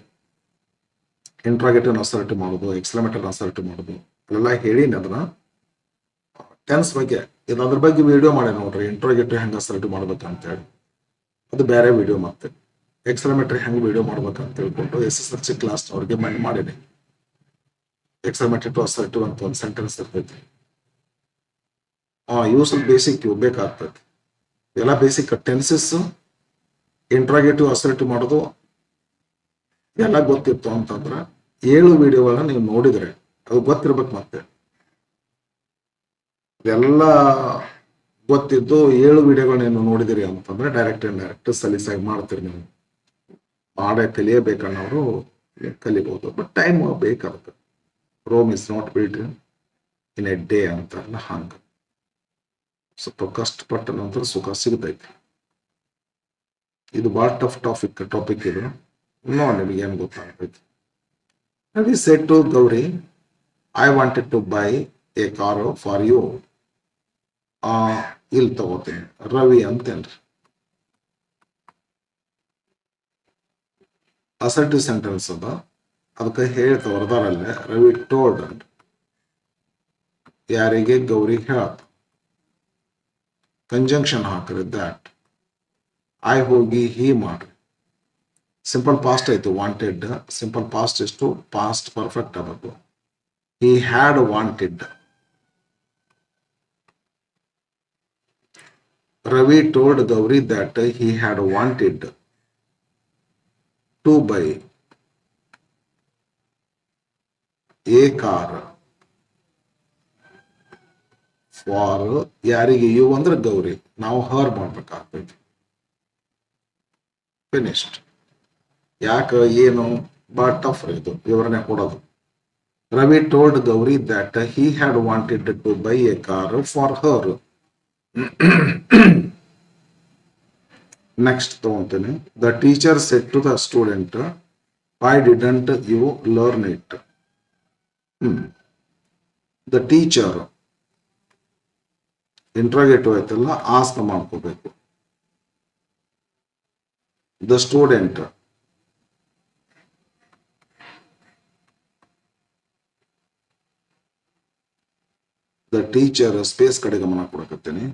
ಇಂಟ್ರಾಗೇಟಿವ್ ಅಸರ್ಟಿವ್ ಮಾಡೋದು, ಎಕ್ಸ್ಕ್ಲಮೇಟರಿ ಅಸರ್ಟಿವ್ ಮಾಡೋದು ಅಲ್ಲೆಲ್ಲ ಹೇಳಿನಿ. ಅದನ್ನ ಟೆನ್ಸ್ ಬಗ್ಗೆ ಅದ್ರ ಬಗ್ಗೆ ವಿಡಿಯೋ ಮಾಡಿ ನೋಡ್ರಿ. ಇಂಟ್ರಾಗೇಟಿವ್ ಹೆಂಗೆ ಅಸರ್ಟಿವ್ ಮಾಡ್ಬೇಕಂತ ಹೇಳಿ ಅದು ಬೇರೆ ವಿಡಿಯೋ. ಮತ್ತೆ ಎಕ್ಸ್ಕ್ಲಮೇಟರಿ ಹೆಂಗೆ ವಿಡಿಯೋ ಮಾಡ್ಬೇಕಂತ ಹೇಳ್ಕೊಂಡು SSLC ಕ್ಲಾಸ್ ಅವ್ರಿಗೆ ಮಾಡೀನಿ. ಎಕ್ಸ್ಕ್ಲಮೇಟರಿ ಟು ಅಸರ್ಟಿವ್ ಅಂತ ಒಂದು ಸೆಂಟೆನ್ಸ್ ಇರ್ತೈತಿ. ಇವು ಸ್ವಲ್ಪ ಬೇಸಿಕ್ ಇವು ಬೇಕಾಗ್ತೈತಿ. ಎಲ್ಲ ಬೇಸಿಕ್ ಟೆನ್ಸಸ್, ಇಂಟ್ರಾಗೇಟಿವ್ ಅಸರ್ಟಿವ್ ಮಾಡೋದು ಎಲ್ಲ ಗೊತ್ತಿತ್ತು ಅಂತಂದ್ರೆ 7 ವಿಡಿಯೋಗಳನ್ನ ನೀವು ನೋಡಿದ್ರೆ ಅದು ಗೊತ್ತಿರ್ಬೇಕು. ಮತ್ತೆ ಎಲ್ಲ ಗೊತ್ತಿದ್ದು 7 ವಿಡಿಯೋಗಳನ್ನ ನೀವು ನೋಡಿದಿರಿ ಅಂತಂದ್ರೆ ಡೈರೆಕ್ಟ್ ಅಂಡ್ ಡೈರೆಕ್ಟ್ ಸಲೀಸಾಗಿ ಮಾಡ್ತೀರಿ. ನೀವು ಮಾಡೇ ಕಲಿಯಬೇಕನ್ನೋರು ಕಲಿಬಹುದು. ಬಟ್ ಟೈಮ್ ಬೇಕಾಗುತ್ತೆ. Rome is not built in a day ಅಂತ ಹಂಗ. ಸ್ವಲ್ಪ ಕಷ್ಟಪಟ್ಟ ನಂತರ ಸುಖ ಸಿಗ್ತೈತಿ. ಇದು ಬಹಳ ಟಫ್ ಟಾಪಿಕ್ ಇದು. ನೋಡಿ ನಿಮಗೆ ಏನು ಗೊತ್ತಾಗ್ತೈತಿ. Ravi said to Gauri, I wanted to buy a car for you. ಇಲ್ಲಿ ತಗೋತೀನಿ ರವಿ ಅಂತೇನ್ರಿ. ಅಸರ್ಟಿವ್ ಸೆಂಟೆನ್ಸ್ ಅದ, ಅದಕ್ಕೆ ಹೇಳ್ತ ಹೊರದಾರಲ್ಲೇ ರವಿ ಟೋಲ್ಡ್ ಅಂತ. ಯಾರಿಗೆ? ಗೌರಿ ಹೇಳತ್ತ. ಕಂಜಂಕ್ಷನ್ ಹಾಕ್ರಿ ದ್ಯಾಟ್. ಐ ಹೋಗಿ ಹಿ ಮಾಡ್ರಿ. ಸಿಂಪಲ್ ಪಾಸ್ಟ್ ಆಯ್ತು ವಾಂಟೆಡ್. ಸಿಂಪಲ್ ಪಾಸ್ಟ್ ಎಷ್ಟು? ಪಾಸ್ಟ್ ಪರ್ಫೆಕ್ಟ್ ಆಗಬೇಕು. He had wanted. Ravi told Gauri that he had wanted to buy a car for ಯಾರಿಗೆ? ಯು ಅಂದ್ರೆ ಗೌರಿ. ನಾವು ಹರ್ ಮಾಡ್ಬೇಕಾಗ್ತೈತಿ. ಫಿನಿಶ್ಡ್. ಯಾಕೆ? ಏನು? ಬಹಳ ಟಫ್ ಇದು ವಿವರಣೆ ಕೊಡೋದು. Ravi told Gauri that he had wanted to buy a car for her. Next ತಗೊಂತೀನಿ. The teacher said to the student, why didn't you learn it? The teacher interrogative ಆಯ್ತಲ್ಲ, ಆಸ್ಕ್ ಮಾಡ್ಕೋಬೇಕು. The student the teacher space ಕಡೆ ಗಮನ ಕೊಡಕತ್ತೀನಿ.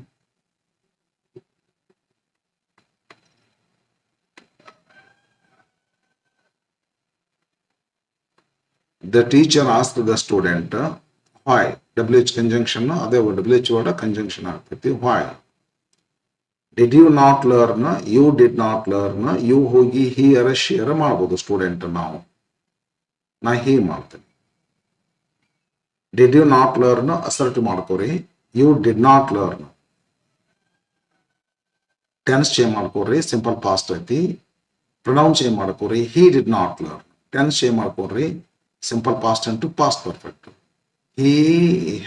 The teacher asked the student, why? WH conjunction, ಅದೇ WH word conjunction ಆಗ್ತೈತಿ. Why? Did you not learn? You did not learn. You ಹೋಗಿ he or she ಮಾಡ್ಬೋದು student. ನಾ he ಮಾಡ್ತೇನೆ. Did you not learn? Assert ಮಾಡ್ಕೋರಿ. You did not learn. Tense change ಮಾಡ್ಕೋರಿ. Simple past ಐತಿ. Pronoun change ಮಾಡ್ಕೋರಿ. he did not learn. Tense change ಮಾಡ್ಕೋರಿ. Simple past into past perfect. He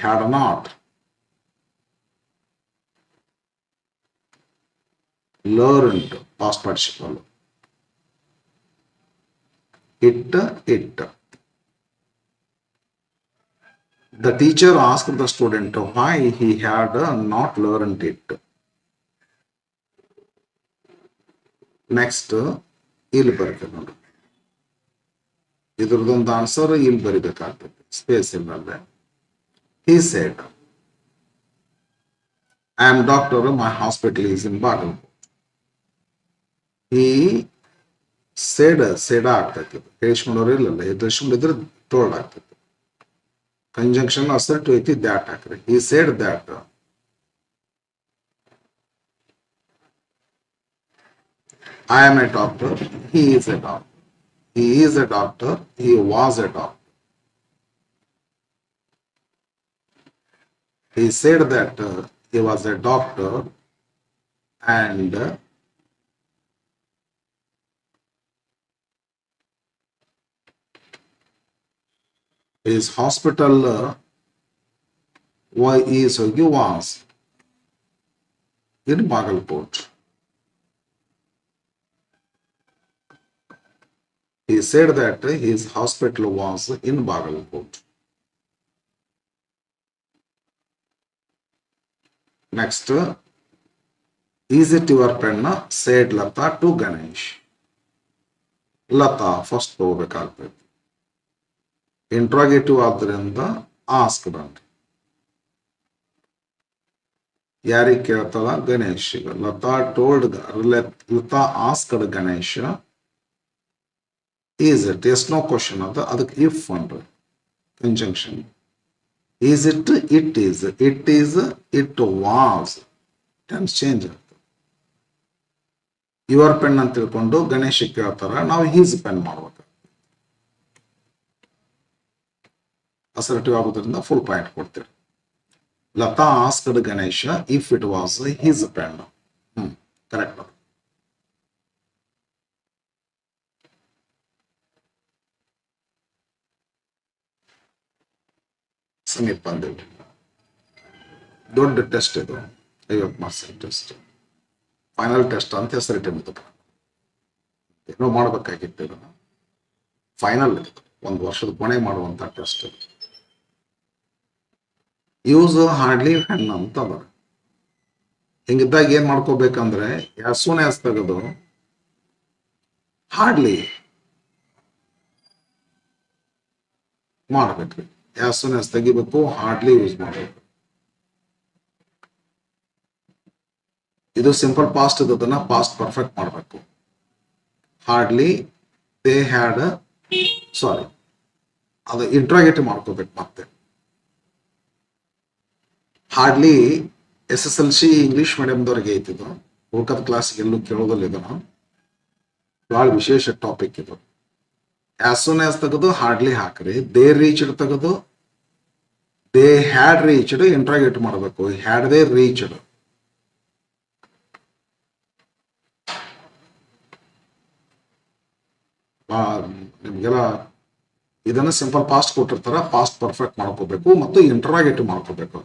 had not learned, past participle. It. The teacher asked the student why he had not learned it. Next, ಇಲ್ಲಿ ಬರ್ತದೆ ನೋಡಿ. ಇದ್ರದೊಂದು answer ಇಲ್ಲಿ ಬರಿಬೇಕಾಗ್ತದೆ, space ಇಲ್ಲದೆ. He said, I am doctor, my hospital is in Bagalkot. He said ಆಗ್ತೈತಿ. ಹೇಳಿಸ್ಕೊಂಡವ್ರು ಇಲ್ಲಲ್ಲ, ಎದುರಿಸ್ಕೊಂಡಿದ್ರೆ told ಆಗ್ತೈತಿ. Conjunction assertive ಐತಿ, that ಹಾಕ್ರಿ. He said that I am a doctor, he is a doctor. He is a doctor, he was a doctor. He said that he was a doctor and his hospital was in Bagalkot. He said that his hospital was in Bagalkot. Next, is it your pen? Said Lata to Ganesh. Lata first ತಗೋಬೇಕಾಗ್ತೈತಿ. Interrogative ಆದ್ರಿಂದ asked ಅಂತ. ಯಾರಿಗೆ ಕೇಳ್ತದ? Ganesh. Lata told, Lata asked Ganesh, is it? Yes, no question ಅದ, ಅದಕ್ಕೆ if ಅಂದ್ರಿ conjunction. Is it? It is. It is. It was. Tense change ಆಗ್ತದೆ. Your pen ಅಂತ ತಿಳ್ಕೊಂಡು ಗಣೇಶ್ ಕೇಳ್ತಾರ, ನಾವು ಹೀಸ್ ಪೆನ್ ಮಾಡ್ಬೇಕು. ಅಸರ್ಟಿವ್ ಆಗೋದ್ರಿಂದ ಫುಲ್ ಪಾಯಿಂಟ್ ಕೊಡ್ತೀರಿ. Lata asked Ganesh if it was his pen. Correct. ಸಮೀಪ ಬಂದಿವಿ. ದೊಡ್ಡ ಟೆಸ್ಟ್ ಇದು. 50 ಮಾರ್ಕ್ಸ್ ಟೆಸ್ಟ್, ಫೈನಲ್ ಟೆಸ್ಟ್ ಅಂತ ಹೆಸರಿಟ್ಟಿದ್ದು. ಏನೋ ಮಾಡಬೇಕಾಗಿತ್ತು ಇದನ್ನು, ಫೈನಲ್ ಒಂದು ವರ್ಷದ ಕೊನೆ ಮಾಡುವಂತ ಟೆಸ್ಟ್. ಯೂಸ್ ಹಾರ್ಡ್ಲಿ ಹೆಣ್ಣು ಅಂತ ಅದ. ಹಿಂಗಿದ್ದಾಗ ಏನ್ ಮಾಡ್ಕೋಬೇಕಂದ್ರೆ ಯಾಸೂನೆ ತೆಗೆದು ಹಾರ್ಡ್ಲಿ ಮಾಡ್ಬೇಕ್ರಿ. ಯಾಸೂನೆ ತೆಗಿಬೇಕು, ಹಾರ್ಡ್ಲಿ ಯೂಸ್ ಮಾಡ್ಬೇಕು. ಇದು ಸಿಂಪಲ್ ಪಾಸ್ಟ್ ಇದ್ದದನ್ನ ಪಾಸ್ಟ್ ಪರ್ಫೆಕ್ಟ್ ಮಾಡಬೇಕು. ಹಾರ್ಡ್ಲಿ ದೇ ಹ್ಯಾಡ್, ಸಾರಿ ಅದು ಇಂಟ್ರಾಗೇಟಿವ್ ಮಾಡ್ಕೋಬೇಕು. ಮತ್ತೆ ಹಾರ್ಡ್ಲಿ SSLC ಇಂಗ್ಲಿಷ್ ಮೀಡಿಯಂದವ್ರಿಗೆ ಐತಿದ್ದು, ಉಳ್ಕದ ಕ್ಲಾಸ್ಗೆ ಎಲ್ಲೂ ಕೇಳೋದಿಲ್ಲ. ಇದನ್ನು ಬಹಳ ವಿಶೇಷ ಟಾಪಿಕ್ ಇದು. ಆಸ್ ಸೂನ್ ಆಸ್ ತೆಗೆದು ಹಾರ್ಡ್ಲಿ ಹಾಕ್ರಿ. ದೇ ರೀಚ್ಡ್ ತೆಗೆದು ದೇ ಹ್ಯಾಡ್ ರೀಚ್ಡ್ ಇಂಟ್ರಾಗೇಟ್ ಮಾಡಬೇಕು. Had they reached. ನಿಮ್ಗೆಲ್ಲ ಇದನ್ನ ಸಿಂಪಲ್ ಪಾಸ್ಟ್ ಕೊಟ್ಟಿರ್ತಾರ, ಪಾಸ್ಟ್ ಪರ್ಫೆಕ್ಟ್ ಮಾಡ್ಕೋಬೇಕು ಮತ್ತು ಇಂಟ್ರಾಗೇಟಿವ್ ಮಾಡ್ಕೋಬೇಕು.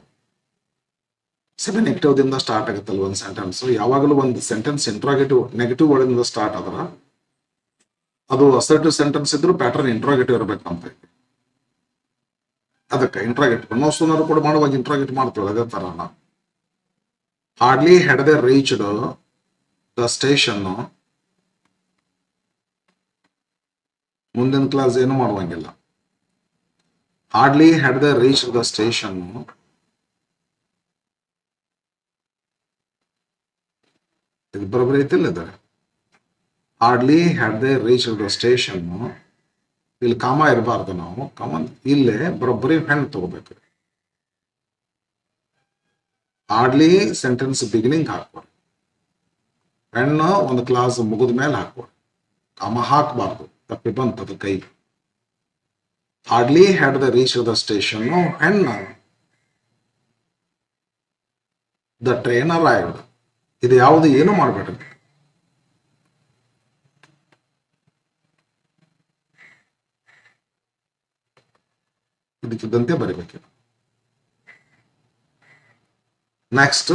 7 ನೆಗೆಟಿವ್ ಸ್ಟಾರ್ಟ್ ಆಗುತ್ತಲ್ಲ ಒಂದು ಸೆಂಟೆನ್ಸ್. ಯಾವಾಗಲೂ ಒಂದು sentence interrogative negative word start ಆದ್ರ ಅದು ಅಸರ್ಟಿವ್ ಸೆಂಟೆನ್ಸ್ ಇದ್ರು ಪ್ಯಾಟರ್ನ್ ಇಂಟ್ರಾಗೇಟಿವ್ ಇರ್ಬೇಕಂತ. ಅದಕ್ಕೆ ಇಂಟ್ರಾಗೇಟಿವ್ ನೋ ಸೂನರ್ ಕೂಡ ಮಾಡುವಾಗ ಇಂಟ್ರಾಗೇಟಿವ್ ಮಾಡ್ತೀವಿ. ಅದೇ ತರ hardly had they reached the station. ಮುಂದಿನ ಕ್ಲಾಸ್ ಏನು ಮಾಡುವಂಗಿಲ್ಲ. Hardly had they reached the station. ಇದು ಬರೋಬ್ಬರಿ ಐತಿಲ್ಲ ಇದ್ದಾರೆ. Hardly had they reached the station. ಇಲ್ಲಿ ಕಾಮ ಇರಬಾರ್ದು. ನಾವು ಕಾಮನ್ ಇಲ್ಲೇ ಬರೋಬ್ಬರಿ ಹೆಣ್ಣು ತಗೋಬೇಕು. ಹಾರ್ಡ್ಲಿ ಸೆಂಟೆನ್ಸ್ ಬಿಗಿನಿಂಗ್ ಹಾಕ್ಬಾರ್ದು. ಹೆಣ್ಣು ಒಂದು ಕ್ಲಾಸ್ ಮುಗಿದ ಮೇಲೆ ಹಾಕ್ಬಾರ್ದು. ಕಾಮ ಹಾಕಬಾರ್ದು. ತಪ್ಪಿ ಬಂತದ ಕೈ. Hardly had the reach the station. ಹೆಣ್ಣು ದ ಟ್ರೈನ್ ಅರೈವ್ಡ್. ಇದು ಯಾವುದು ಏನು ಮಾಡಬೇಡ್ರಿ. ಇದಕ್ಕಿದ್ದಂತೆ ಬರಿಬೇಕು. Next,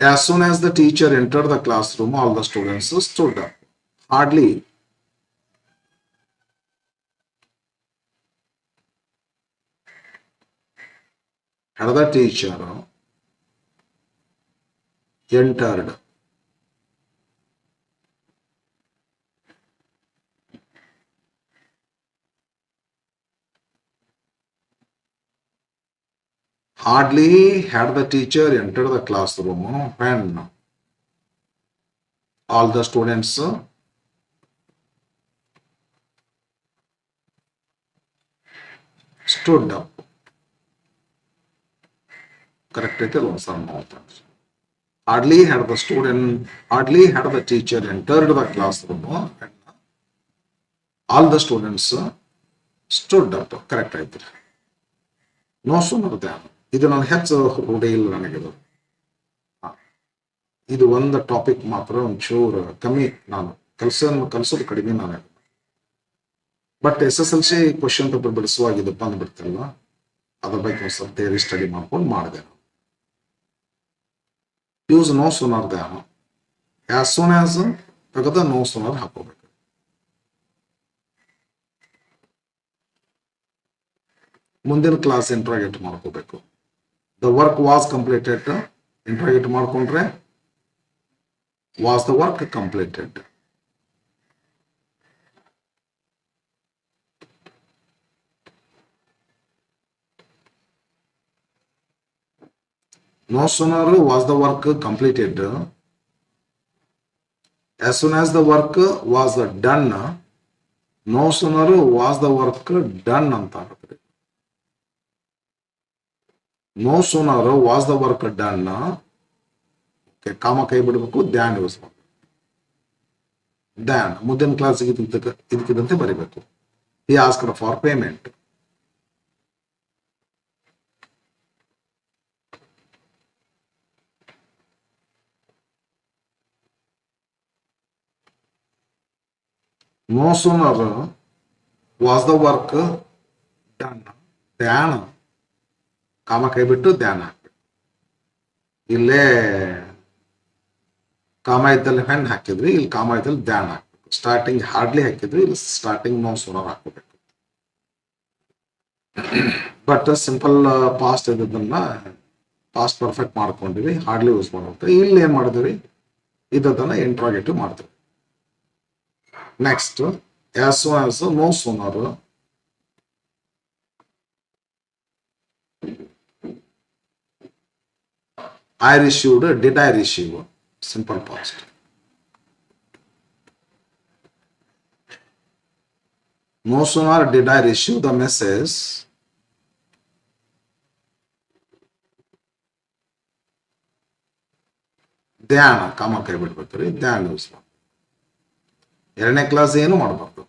as soon as the teacher entered the classroom, all the students stood up. Hardly had the teacher entered hardly had the teacher entered the classroom when all the students stood up. Correct it alone, some more times. Hardly had the teacher entered the classroom and all the students stood up. Correct ಆಯ್ತು. No sooner than. ಇದು ನಾನು ಹೆಚ್ಚು ರೂಢಿ ಇಲ್ಲ ನನಗಿದು. ಇದು ಒಂದು topic ಮಾತ್ರ ಒಂಚೂರು ಕಮ್ಮಿ, ನಾನು ಕಲಿಸೋದು ಕಡಿಮೆ ನಾನು. ಬಟ್ SSLC ಕ್ವಶನ್ ಪೇಪರ್ ಬಿಡಿಸುವಾಗ ಇದು ಬಂದ್ಬಿಡ್ತಿಲ್ಲ. ಅದ್ರ ಬಗ್ಗೆ ಒಂದು ಸ್ವಲ್ಪ ಥಿಯರಿ ಸ್ಟಡಿ ಮಾಡ್ಕೊಂಡು ಮಾಡಿದೆ. Use no sooner than. As soon as ತೆಗೆದ ನೋ ಸೂನರ್ ಹಾಕೋಬೇಕು. ಮುಂದಿನ ಕ್ಲಾಸ್ ಇಂಟ್ರಾಗೇಟ್ ಮಾಡ್ಕೋಬೇಕು. The work was completed. Interrogate ಮಾಡ್ಕೊಂಡ್ರೆ was the work completed. No sooner was the work completed, as soon as the work was done, no sooner was the work done ಅಂತ ಆಗುತ್ತೆ. No sooner was the work done. ಕಾಮ ಕೈ ಬಿಡಬೇಕು, Dhyan use ಮಾಡಬೇಕು. ಧ್ಯಾನ್ ಮುಂದಿನ ಕ್ಲಾಸಿಗೆ ಇದಕ್ಕಿದಂತೆ ಬರೀಬೇಕು. He asked for payment. No sooner was the work done. ಧ್ಯಾನ ಕಾಮ ಕೈ ಬಿಟ್ಟು ಧ್ಯಾನ ಹಾಕ್ಬೇಕು. ಇಲ್ಲೇ ಕಾಮಾಯದಲ್ಲಿ ಹೆಣ್ ಹಾಕಿದ್ವಿ, ಇಲ್ಲಿ ಕಾಮಾಯದಲ್ಲಿ ಧ್ಯಾನ್ ಹಾಕ್ಬೇಕು. ಸ್ಟಾರ್ಟಿಂಗ್ ಹಾರ್ಡ್ಲಿ ಹಾಕಿದ್ವಿ, ಇಲ್ಲಿ ಸ್ಟಾರ್ಟಿಂಗ್ ನೋ ಸೂನರ್ ಹಾಕೋಬೇಕು. ಬಟ್ ಸಿಂಪಲ್ ಪಾಸ್ಟ್ ಇದ್ದದನ್ನ ಪಾಸ್ಟ್ ಪರ್ಫೆಕ್ಟ್ ಮಾಡ್ಕೊಂಡಿವಿ, ಹಾರ್ಡ್ಲಿ ಯೂಸ್ ಮಾಡುತ್ತೆ. ಇಲ್ಲಿ ಏನ್ ಮಾಡಿದ್ವಿ, ಇದನ್ನ ಇಂಟ್ರಾಗೇಟಿವ್ ಮಾಡ್ತೀವಿ. Next as soon as no sooner I received, did I receive? Simple past. No sooner did I receive the message, ಧ್ಯಾನ ಕಾಮ ಕೈ ಬಿಟ್ಬಿಡ್ತೀರಿ, ಧ್ಯಾನ ಯೂಸ್ ಮಾಡಿ. ಎರಡನೇ ಕ್ಲಾಸ್ ಏನು ಮಾಡಬಾರ್ದು.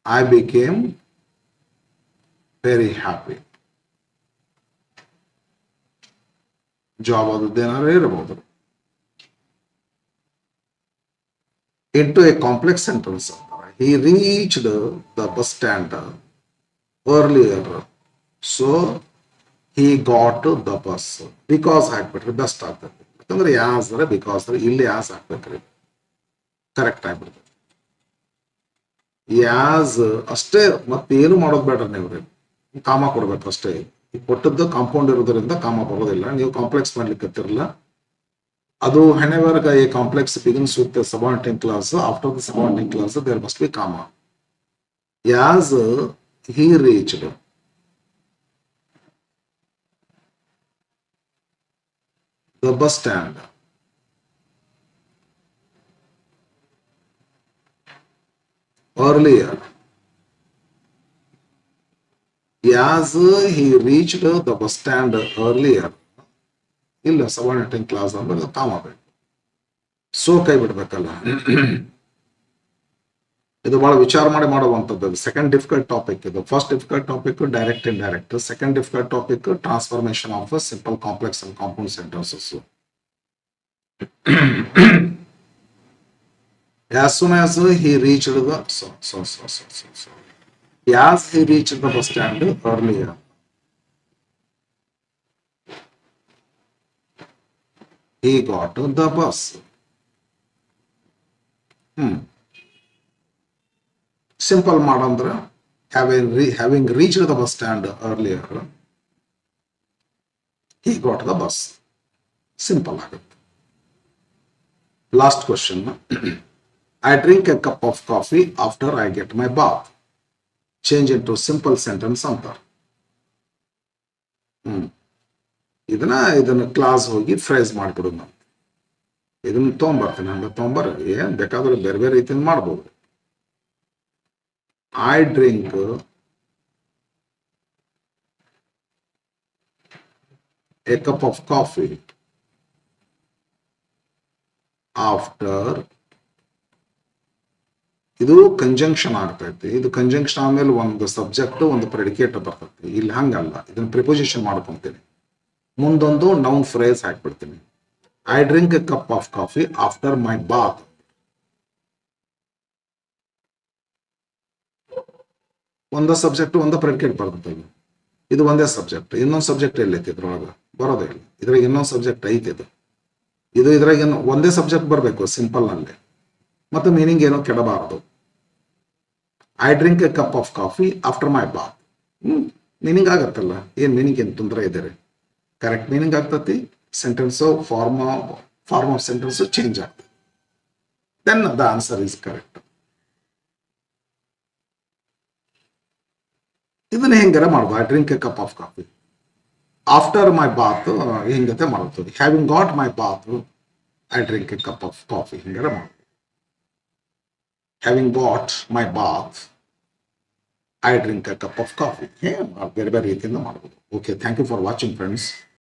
I became very happy. Job ಆದದ್ದೇನಾದ್ರು ಇರಬಹುದು. ಇಂಟು ಎ ಕಾಂಪ್ಲೆಕ್ಸ್ ಸೆಂಟೆನ್ಸ್ ಅಂತಾರೆ. He reached the bus stand earlier, so he got the bus. Because ಹಾಕ್ಬಿಟ್ರಿ ಬೆಸ್ಟ್ ಆಗ್ತದೆ. ಯಾಕಂದ್ರೆ ಯಾಸ್ ಬಿಕಾಸ್ ಇಲ್ಲಿ ಯಾಸ್ ಹಾಕ್ಬೇಕ್ರಿ, ಕರೆಕ್ಟ್ ಆಗ್ಬಿಡ್ತದೆ. ಯಾಸ್ ಅಷ್ಟೇ, ಮತ್ತೇನು ಮಾಡೋದು ಬೇಡ ನೀವು, ಕಾಮ ಕೊಡ್ಬೇಕು ಅಷ್ಟೇ. ಕೊಟ್ಟದ್ದು ಕಾಂಪೌಂಡ್ ಇರೋದ್ರಿಂದ ಕಾಮ ಬರೋದಿಲ್ಲ. ನೀವು ಕಾಂಪ್ಲೆಕ್ಸ್ ಮಾಡ್ಲಿಕ್ಕೆ ಹತ್ತಿರಲ್ಲ. ಅದು whenever a complex begins with the subordinate clause, after the subordinate clause there must be comma. As he reached the bus stand earlier, as he reached the bus stand earlier, ಇಲ್ಲ ಸಬಾರ್ಡಿನೇಟಿಂಗ್ class ಅಂದ್ರೆ ಕಾಮ ಬೇಕು. So ಕೈ ಬಿಡ್ಬೇಕಲ್ಲ. ಇದು ಬಹಳ ವಿಚಾರ ಮಾಡಿ ಮಾಡುವಂಥದ್ದು. ಸೆಕೆಂಡ್ ಡಿಫಿಕಲ್ಟ್ ಟಾಪಿಕ್ ಇದು. First difficult topic direct in direct. Second difficult topic transformation of simple complex and compound sentences. As soon as he reached the as he reached the bus stand earlier, he got the bus. Simple ಮಾಡಂದ್ರೆ having reached the bus stand earlier, he got the bus. Simple ಆಗುತ್ತೆ. Last question. I drink a cup of coffee after I get my bath. Change into simple sentence ಅಂತಾರೆ. ಇದನ್ನ class ಹೋಗಿ phrase ಮಾಡ್ಬಿಡೋದು ನಾವು. ಇದನ್ನ ತೊಗೊಂಬರ್ತೀನಿ, ಹಂಗ ತೊಗೊಂಬರ್ರಿ, ಏನ್ ಬೇಕಾದ್ರೆ ಬೇರೆ ಬೇರೆ ರೀತಿಯಿಂದ ಮಾಡ್ಬೋದು. I drink a cup of coffee after, ಇದು ಕಂಜಂಕ್ಷನ್ ಆಗ್ತೈತಿ. ಇದು ಕಂಜಂಕ್ಷನ್ ಆದ್ಮೇಲೆ ಒಂದು ಸಬ್ಜೆಕ್ಟ್ ಒಂದು ಪ್ರೆಡಿಕೇಟ್ ಬರ್ತೈತಿ. ಇಲ್ಲಿ ಹಂಗಲ್ಲ, ಇದನ್ನ ಪ್ರಿಪೋಸಿಷನ್ ಮಾಡ್ಕೊಂತೀನಿ, ಮುಂದೊಂದು ನೌನ್ ಫ್ರೇಸ್ ಹಾಕ್ಬಿಡ್ತೀನಿ. I drink a cup of coffee after my bath. ಒಂದ ಸಬ್ಜೆಕ್ಟ್ ಒಂದ ಪ್ರೆಡಿಕೇಟ್ ಬರ್ತೈತಿ. ಇದು ಒಂದೇ ಸಬ್ಜೆಕ್ಟ್. ಇನ್ನೊಂದು ಸಬ್ಜೆಕ್ಟ್ ಎಲ್ಲೈತಿ ಇದ್ರೊಳಗ? ಬರೋದೇ ಇಲ್ಲ. ಇದ್ರಾಗ ಇನ್ನೊಂದು ಸಬ್ಜೆಕ್ಟ್ ಐತಿ. ಇದು ಇದ್ರಾಗ ಒಂದೇ ಸಬ್ಜೆಕ್ಟ್ ಬರಬೇಕು ಸಿಂಪಲ್ ನಲ್ಲಿ, ಮತ್ತು ಮೀನಿಂಗ್ ಏನೋ ಕೆಡಬಾರದು. I drink a cup of coffee after my bath. Meaning ಆಗತ್ತಲ್ಲ, ಏನ್ ಮೀನಿಂಗ್ ಏನು ತೊಂದರೆ ಇದೆ? ಕರೆಕ್ಟ್ ಮೀನಿಂಗ್ ಆಗ್ತತಿ. Sentence form of sentence change ಆಗ್ತದೆ. Then the answer is correct. ಇದನ್ನ ಹೆಂಗಾರ ಮಾಡ್ಬೋದು. I drink a cup of coffee after my bath ಹೆಂಗತೆ ಮಾಡುತ್ತದೆ. Having got my bath I drink a cup of coffee ಹಿಂಗಾರ ಮಾಡ್ಬೋದು. Having got my bath I drink a cup of coffee. ಬೇರೆ ಬೇರೆ ರೀತಿಯಿಂದ ಮಾಡ್ಬೋದು. Okay, thank you for watching friends.